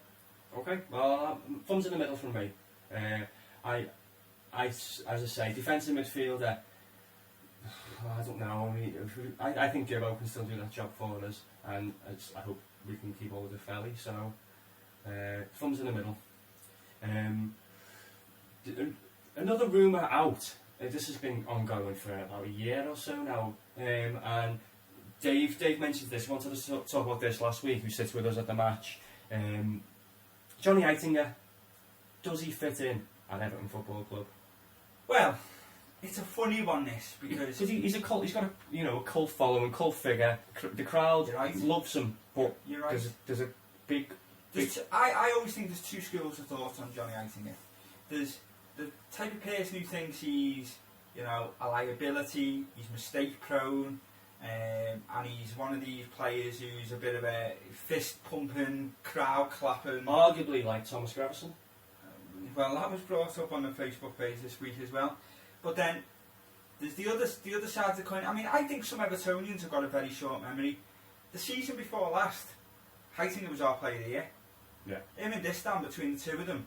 Okay, well, thumbs in the middle from me. As I say, defensive midfielder, I don't know. I mean, I think Gibbo can still do that job for us, and I hope we can keep hold of Felly. So, thumbs in the middle. Another rumour out. This has been ongoing for about a year or so now, and Dave mentioned this. Wanted to talk about this last week. Who sits with us at the match? Johnny Heitinger. Does he fit in at Everton Football Club? Well, it's a funny one, this, because he's a cult. He's got a cult following, cult figure. The crowd loves him, but right. there's a big. I always think there's two schools of thought on Johnny Heitinger. There's the type of person who thinks he's, you know, a liability. He's mistake prone, and he's one of these players who's a bit of a fist pumping, crowd clapping. Arguably like Thomas Gravison. Well, that was brought up on the Facebook page this week as well. But then there's the other side of the coin. I mean, I think some Evertonians have got a very short memory. The season before last, Heitinger was our player of the year. Yeah. Him and Distan between the two of them,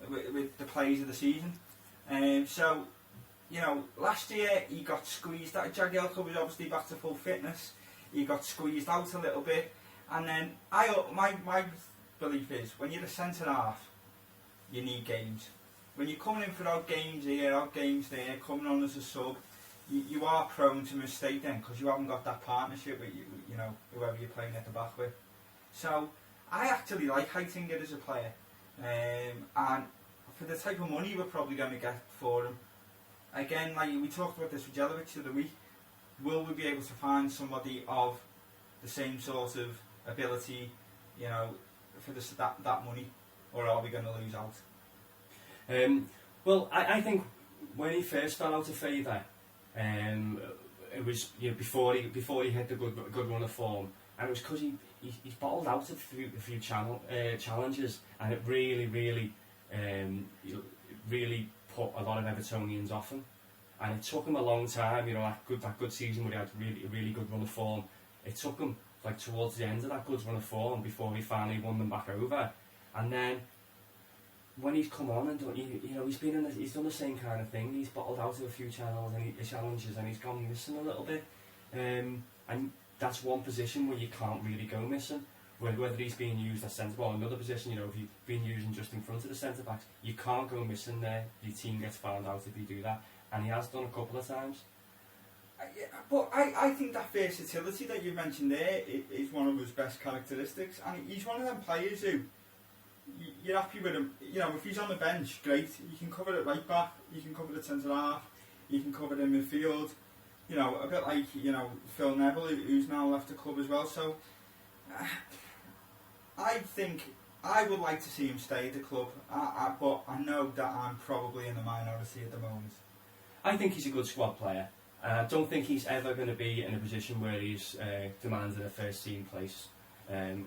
with the players of the season. So, you know, last year he got squeezed out. Jagielka was obviously back to full fitness. He got squeezed out a little bit. And then my belief is, when you're a centre half, you need games. When you're coming in for odd games here, odd games there, coming on as a sub, you are prone to mistake then, because you haven't got that partnership with you know, whoever you're playing at the back with. So I actually like Heitinger as a player, and for the type of money we're probably going to get for him, again, like we talked about this with Jelic the other week, will we be able to find somebody of the same sort of ability, you know, for that money, or are we going to lose out? Well, I think when he first fell out of favour, it was, you know, before he hit the good run of form, and it was because he's bottled out a few challenges, and it really put a lot of Evertonians off him, and it took him a long time. You know, that good season where he had a really good run of form. It took him like towards the end of that good run of form before he finally won them back over, and then when he's come on and done, you know, he's done the same kind of thing. He's bottled out of a few challenges and he's gone missing a little bit, and that's one position where you can't really go missing. Whether he's being used as centre, well, another position, you know, if you've been using just in front of the centre backs, you can't go missing there. Your team gets found out if you do that, and he has done a couple of times. Yeah, but I think that versatility that you mentioned there is one of his best characteristics, and he's one of them players who you're happy with him. You know, if he's on the bench, great. You can cover it right back, you can cover the centre half, you can cover it in midfield. You know, a bit like, you know, Phil Neville, who's now left the club as well. So I think I would like to see him stay at the club, but I know that I'm probably in the minority at the moment. I think he's a good squad player. I don't think he's ever going to be in a position where he's demanding a first team place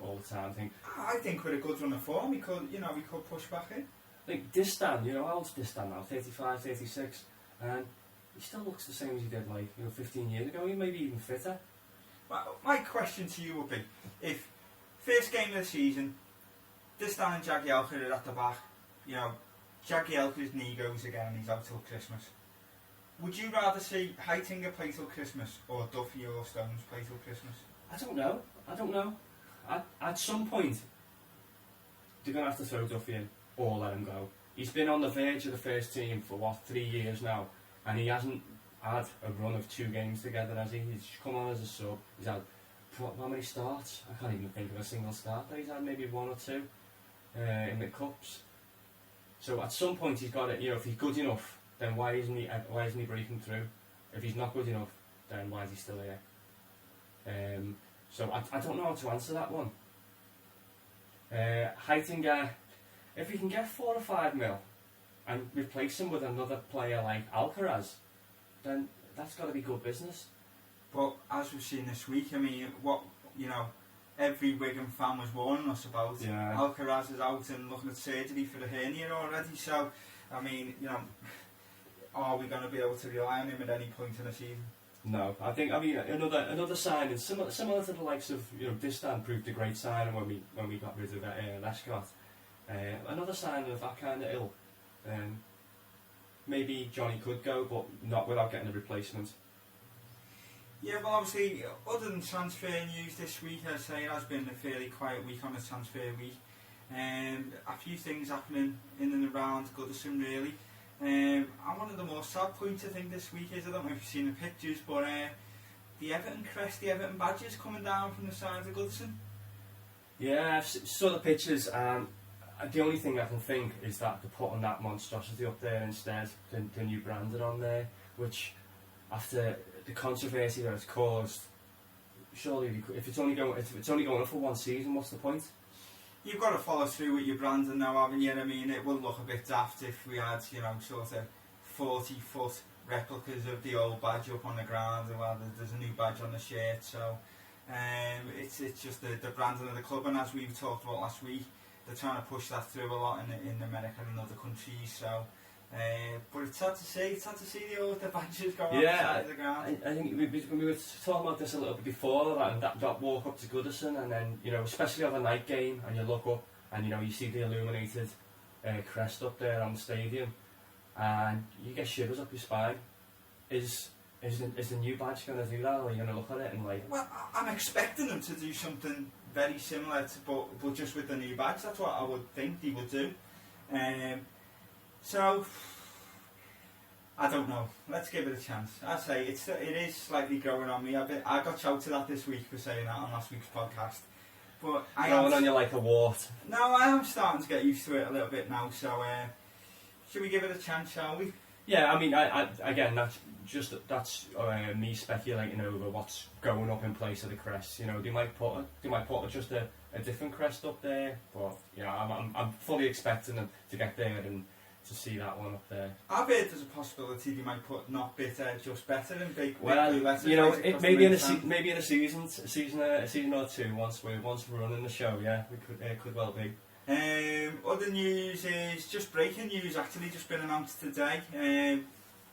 all the time. I think with a good run of form, he could push back in. Like Distan, you know, how old's Distan now? 35, 36, and he still looks the same as he did, like, you know, 15 years ago. He may be even fitter. Well, my question to you would be, if first game of the season, Distan and Jagielka are at the back, you know, Jagielka's knee goes again and he's out till Christmas. Would you rather see Heitinger play till Christmas or Duffy or Stones play till Christmas? I don't know. At some point, they're going to have to throw Duffy in or let him go. He's been on the verge of the first team for 3 years now, and he hasn't had a run of 2 games together, has he? He's come on as a sub. He's had how many starts? I can't even think of a single start that he's had, maybe 1 or 2 in the cups. So at some point he's got it. You know, if he's good enough, then why isn't he breaking through? If he's not good enough, then why is he still here? So I don't know how to answer that one. Heitinger, if we can get 4 or 5 mil and replace him with another player like Alcaraz, then that's got to be good business. But as we've seen this week, I mean, every Wigan fan was warning us about. Yeah. Alcaraz is out and looking at surgery for the hernia already. So I mean, you know, are we going to be able to rely on him at any point in the season? No, I mean another signing similar to the likes of, you know, Distan proved a great signing when we got rid of Lescott. Another signing of that kind of ilk. Maybe Johnny could go, but not without getting a replacement. Yeah, well, obviously, other than transfer news this week, I'd say it has been a fairly quiet week on the transfer week. A few things happening in and around Goodison, really. And one of the more sad points, I think, this week is, I don't know if you've seen the pictures, but the Everton crest, the Everton badges coming down from the side of Goodison. Yeah, I've saw the pictures, and the only thing I can think is that they're putting that monstrosity up there instead than you branded on there, which, after the controversy that it's caused, surely if it's only going up for one season, what's the point? You've got to follow through with your branding now, haven't you? I mean, it will look a bit daft if we had, you know, sort of 40-foot replicas of the old badge up on the ground, and well, there's a new badge on the shirt, so it's just the branding of the club, and as we talked about last week, they're trying to push that through a lot in America and other countries, so but it's sad to see the badges go on the side of the ground. I think we were talking about this a little bit before, that walk up to Goodison, and then, you know, especially on a night game, and you look up and, you know, you see the illuminated crest up there on the stadium, and you get shivers up your spine. Is the new badge going to do that, or are you going to look at it and like... Well, I'm expecting them to do something very similar to, but just with the new badge. That's what I would think they would do. So, I don't know. Let's give it a chance. I'd say it is slightly growing on me. I got shouted at this week for saying that on last week's podcast. But growing on you like a wart. No, I am starting to get used to it a little bit now. So, should we give it a chance, shall we? Yeah, I mean, again, that's me speculating over what's going up in place of the crest. You know, they might put just a different crest up there, but you know, I'm fully expecting them to get there and to see that one up there. I've heard there's a possibility they might put not bitter, just better in big blue letters. You know, maybe in a season or two, once we're running the show, yeah, it could well be. Other news is just breaking news. Actually, just been announced today.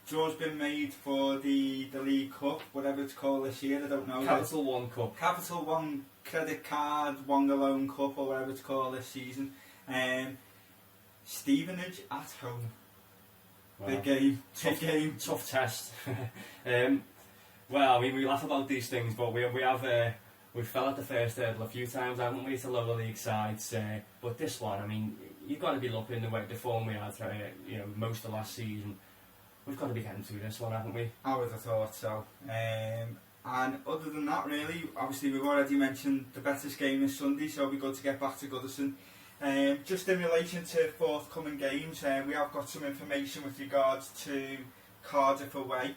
Draw's been made for the League Cup, whatever it's called this year. I don't know. Capital One Cup. Capital One Credit Card Wongalone Cup, or whatever it's called this season. Stevenage at home. Wow. Big game. Tough test. Well, I mean, we laugh about these things, but we fell at the first hurdle a few times, haven't we, to lower league sides? But this one, I mean, you've got to be looking the form we had, you know, most of last season. We've got to be getting through this one, haven't we? I would have thought so. And other than that, really, obviously we've already mentioned the Betis game this Sunday, so it'll be good to get back to Goodison. Just in relation to forthcoming games, we have got some information with regards to Cardiff away.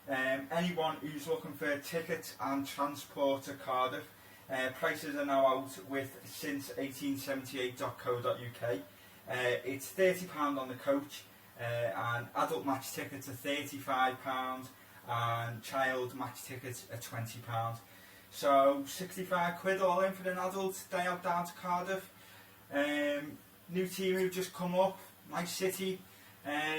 Anyone who's looking for tickets and transport to Cardiff, prices are now out with since1878.co.uk. It's £30 on the coach, and adult match tickets are £35 and child match tickets are £20. So £65 all in for an adult day out down to Cardiff. New team who've just come up, nice city,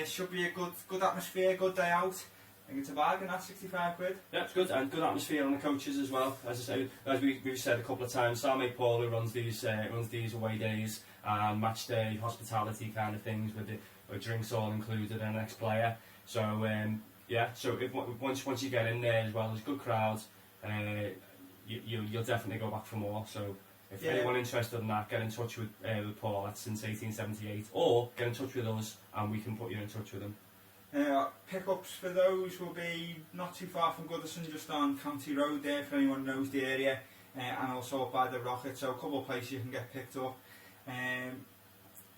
should be a good atmosphere, good day out. I think it's a bargain at £65. Yeah, it's good, and good atmosphere on the coaches as well. As I say, as we've said a couple of times, Sam Paul, who runs these away days, match day, hospitality kind of things with drinks all included and an ex-player. So yeah, so once you get in there as well, there's good crowds. You'll definitely go back for more. So if anyone interested in that, get in touch with Paul at since 1878, or get in touch with us and we can put you in touch with him. Pickups for those will be not too far from Goodison, just on County Road there, if anyone knows the area, and also up by the Rocket, so a couple of places you can get picked up.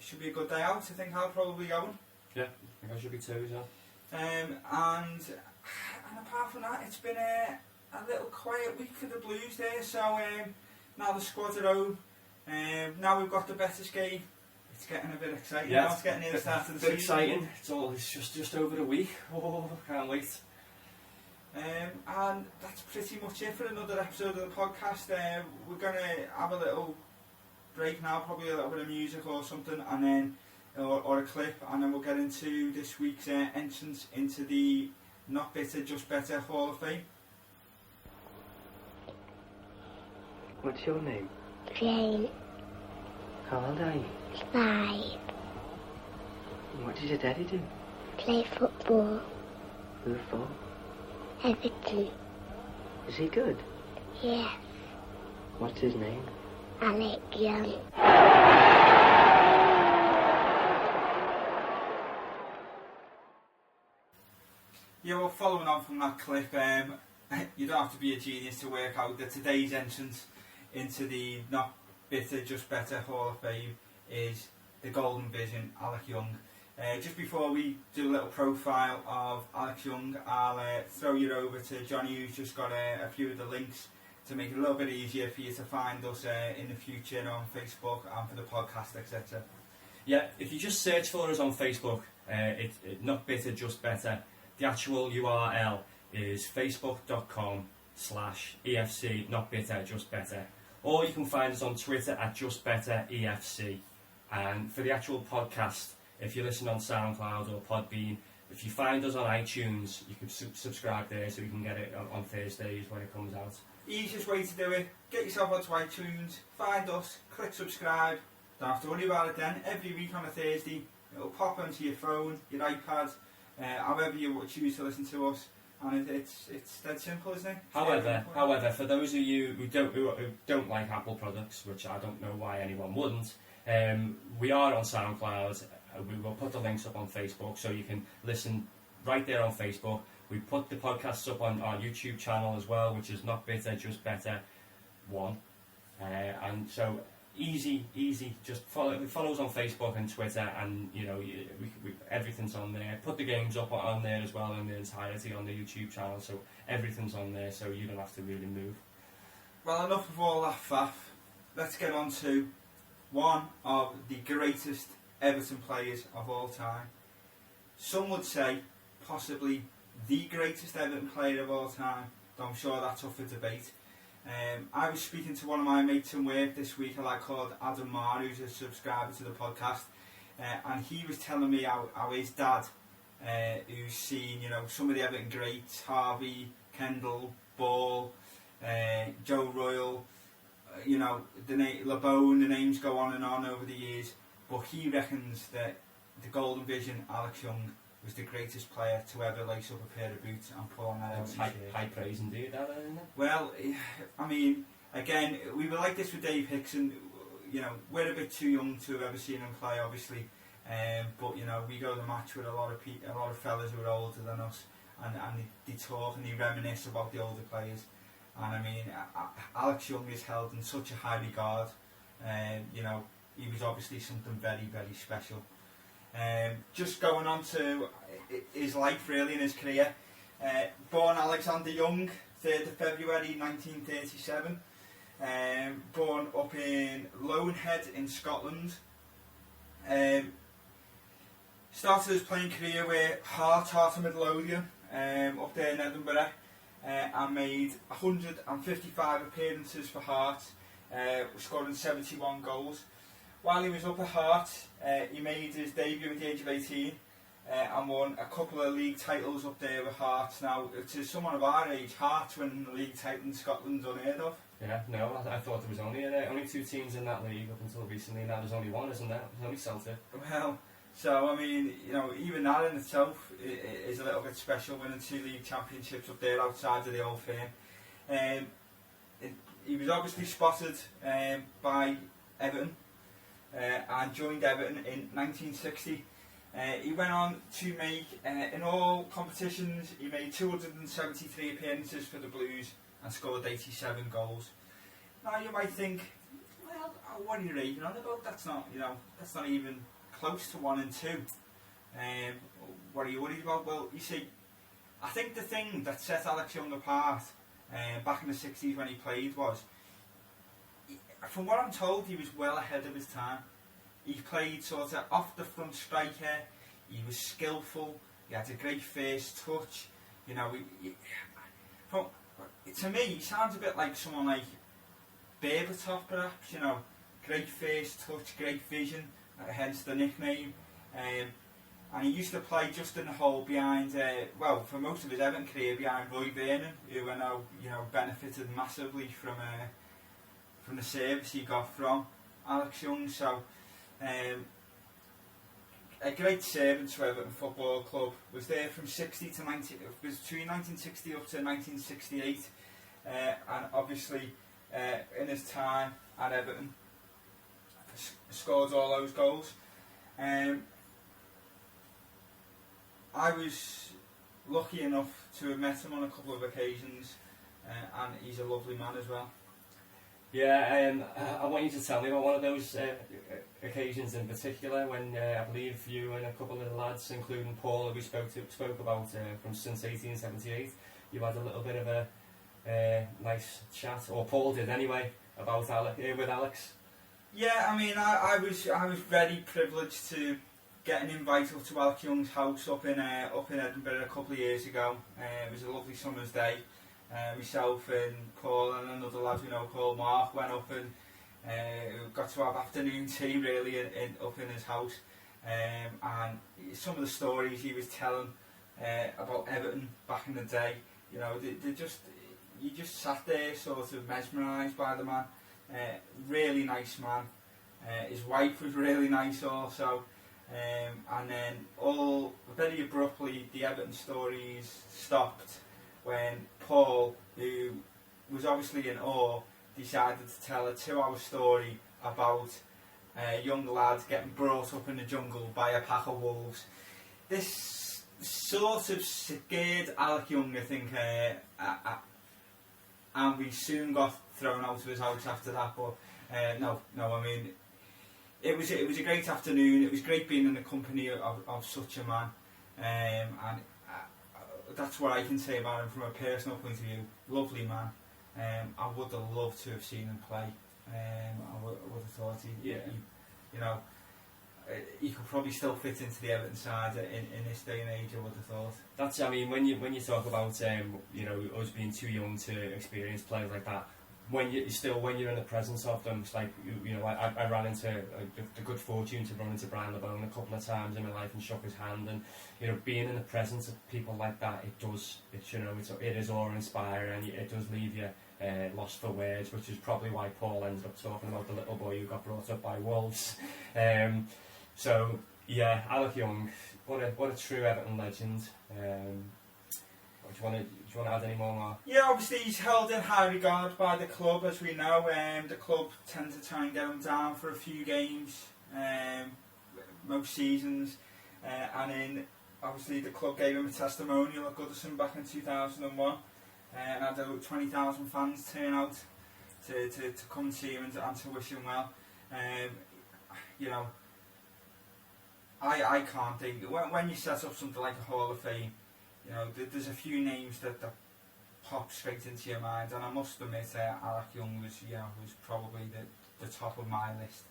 Should be a good day out. I think I'll probably go. Yeah, I think I should be too as well. And apart from that, it's been a little quiet week for the Blues there, so now the squad's at home, now we've got the Betis game. It's getting a bit exciting now, it's getting near the start of the season. Exciting, it's just over a week. Oh, can't wait. And that's pretty much it for another episode of the podcast. We're going to have a little break now, probably a little bit of music or something, and then or a clip, and then we'll get into this week's entrance into the Not Bitter, Just Better Hall of Fame. What's your name? Jane. How old are you? 5. What does your daddy do? Play football. Who for? Everton. Is he good? Yes. What's his name? Alec Young. Yeah, well, following on from that clip, you don't have to be a genius to work out that today's entrance into the Not Bitter, Just Better Hall of Fame is the Golden Vision, Alec Young. Just before we do a little profile of Alex Young, I'll throw you over to Johnny, who's just got a few of the links to make it a little bit easier for you to find us in the future on Facebook and for the podcast, etc. Yeah, if you just search for us on Facebook, Not Bitter, Just Better, the actual URL is facebook.com/EFC Not Bitter, Just Better. Or you can find us on Twitter at Just Better EFC. And for the actual podcast, if you listen on SoundCloud or Podbean, if you find us on iTunes, you can subscribe there so you can get it on Thursdays when it comes out. Easiest way to do it, get yourself onto iTunes, find us, click subscribe. Don't have to worry about it then. Every week on a Thursday, it'll pop onto your phone, your iPad, however you choose to listen to us, and it's dead simple, isn't it? However, for those of you who don't like Apple products, which I don't know why anyone wouldn't, we are on SoundCloud. We will put the links up on Facebook so you can listen right there on Facebook. We put the podcasts up on our YouTube channel as well, which is Not Bitter, Just Better 1. And so easy. Just follow us on Facebook and Twitter, and you know everything's on there. Put the games up on there as well in the entirety on the YouTube channel, so everything's on there, so you don't have to really move. Well, enough of all that faff. Let's get on to one of the greatest Everton players of all time. Some would say possibly the greatest Everton player of all time, though I'm sure that's up for debate. I was speaking to one of my mates in work this week, a lad called Adam Marr, who's a subscriber to the podcast, and he was telling me how his dad, who's seen some of the Everton greats, Harvey, Kendall, Ball, Joe Royal, LeBone, the names go on and on over the years, but he reckons that the Golden Vision, Alex Young, was the greatest player to ever lace up a pair of boots and pull on that Everton shirt. High praise indeed, that, isn't it? Well, I mean, again, we were like this with Dave Hickson. We're a bit too young to have ever seen him play, obviously, but we go to the match with a lot of fellas who are older than us, and they talk and they reminisce about the older players. And I mean, Alex Young is held in such a high regard. He was obviously something very, very special. Just going on to his life really and his career. Born Alexander Young, 3rd of February 1937. Born up in Loanhead in Scotland. Started his playing career with Heart of Midlothian up there in Edinburgh, and made 155 appearances for Heart, scoring 71 goals. While he was up at Heart, he made his debut at the age of 18 and won a couple of league titles up there with Heart. Now, to someone of our age, Heart winning the league title in Scotland's unheard of. Yeah, no, I thought there was only 2 teams in that league up until recently. Now there's only one, isn't there? There's only Celtic. Well, so I mean, even that in itself is a little bit special, winning 2 league championships up there outside of the old firm. He was obviously spotted by Everton. And joined Everton in 1960. He went on to make, in all competitions, he made 273 appearances for the Blues and scored 87 goals. Now you might think, well, what are you raving on about? That's not even close to 1 and 2. What are you worried about? Well, you see, I think the thing that set Alex Young apart back in the 60s when he played was, from what I'm told, he was well ahead of his time. He played sort of off the front striker. He was skillful. He had a great first touch. To me, he sounds a bit like someone like Berbatov, perhaps. Great first touch, great vision, hence the nickname. And he used to play just in the hole behind, for most of his Everton career, behind Roy Vernon, who I know, benefited massively from the service he got from Alex Young. So, a great servant to Everton Football Club. Was there from 60 to 90. Was between 1960 up to 1968, and obviously in his time at Everton, scored all those goals. I was lucky enough to have met him on a couple of occasions, and he's a lovely man as well. Yeah, I want you to tell me about one of those occasions in particular when I believe you and a couple of the lads, including Paul, who we spoke about from since 1878, you had a little bit of a nice chat, or Paul did anyway, about with Alex. Yeah, I mean, I was very privileged to get an invite up to Alex Young's house up in Edinburgh a couple of years ago. It was a lovely summer's day. Myself and Paul and another lad we know called Mark went up and got to have afternoon tea really up in his house. And some of the stories he was telling about Everton back in the day, you just sat there sort of mesmerised by the man. Really nice man. His wife was really nice also. And then very abruptly the Everton stories stopped when Paul, who was obviously in awe, decided to tell a 2-hour story about a young lad getting brought up in the jungle by a pack of wolves. This sort of scared Alec Young, I think, and we soon got thrown out of his house after that. But no, I mean, it was a great afternoon. It was great being in the company of such a man, and that's what I can say about him from a personal point of view. Lovely man. I would have loved to have seen him play. I would have thought he could probably still fit into the Everton side in this day and age. I would have thought. That's, I mean, when you talk about us being too young to experience players like that, when you're in the presence of them, it's like I ran into the good fortune to run into Brian LeBone a couple of times in my life and shook his hand, and being in the presence of people like that, it is awe-inspiring, and it does leave you lost for words, which is probably why Paul ended up talking about the little boy who got brought up by wolves. So yeah, Alec Young, what a true Everton legend. Do you want to add any more, Mark? Yeah, obviously he's held in high regard by the club, as we know. The club tend to try and get him down for a few games, most seasons, and obviously the club gave him a testimonial at Goodison back in 2001, and had over 20,000 fans turn out to come and see him and to wish him well. I can't think, when you set up something like a Hall of Fame, there's a few names that pop straight into your mind, and I must admit Alec Young was probably the top of my list.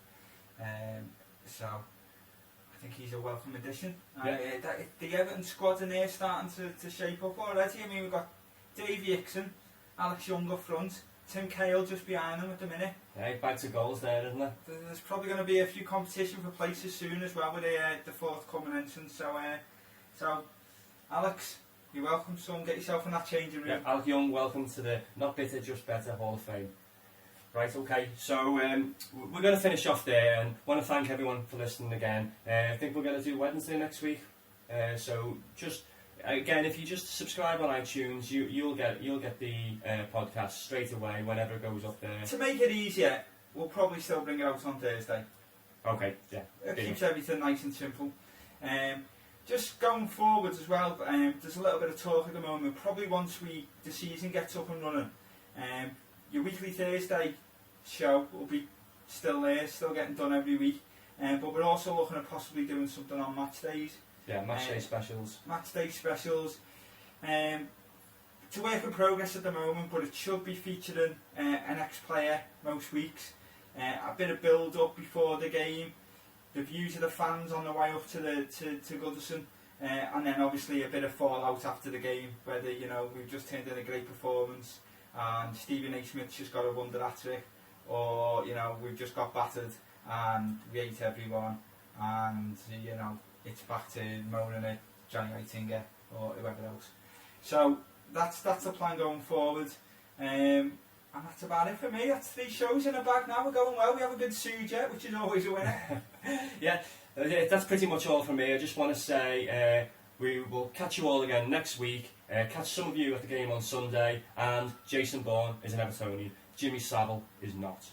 So I think he's a welcome addition. Yeah. The Everton squad in there starting to shape up already. I mean, we've got Davey Hickson, Alex Young up front, Tim Cahill just behind them at the minute. Yeah, bags of goals there, isn't there? There's probably going to be a few competition for places soon as well with the forthcoming entrance. So Alex, you're welcome, son. Get yourself in that changing room. Yeah, Alec Young, welcome to the Not Bitter, Just Better Hall of Fame. Right, okay, so we're going to finish off there, and want to thank everyone for listening again. I think we're going to do Wednesday next week. So just again, if you just subscribe on iTunes, you'll get the podcast straight away whenever it goes up there. To make it easier, we'll probably still bring it out on Thursday. Okay, yeah. It keeps everything nice and simple. Just going forward as well, there's a little bit of talk at the moment. Probably once the season gets up and running, your weekly Thursday show will be still there, still getting done every week. But we're also looking at possibly doing something on match days. Yeah, match day specials. Match day specials. It's a work in progress at the moment, but it should be featuring an ex-player most weeks. A bit of build-up before the game. The views of the fans on the way up to Goodison, and then obviously a bit of fallout after the game, whether we've just turned in a great performance and Stephen A. Smith's just got a wonder hat trick, or we've just got battered and we hate everyone and you know it's back to moaning at Johnny Whitinga or whoever else. So that's the plan going forward. And that's about it for me. That's 3 shows in the bag now. We're going well. We have a good Suja, which is always a winner. Yeah, that's pretty much all from me. I just want to say we will catch you all again next week. Catch some of you at the game on Sunday. And Jason Bourne is an Evertonian. Jimmy Savile is not.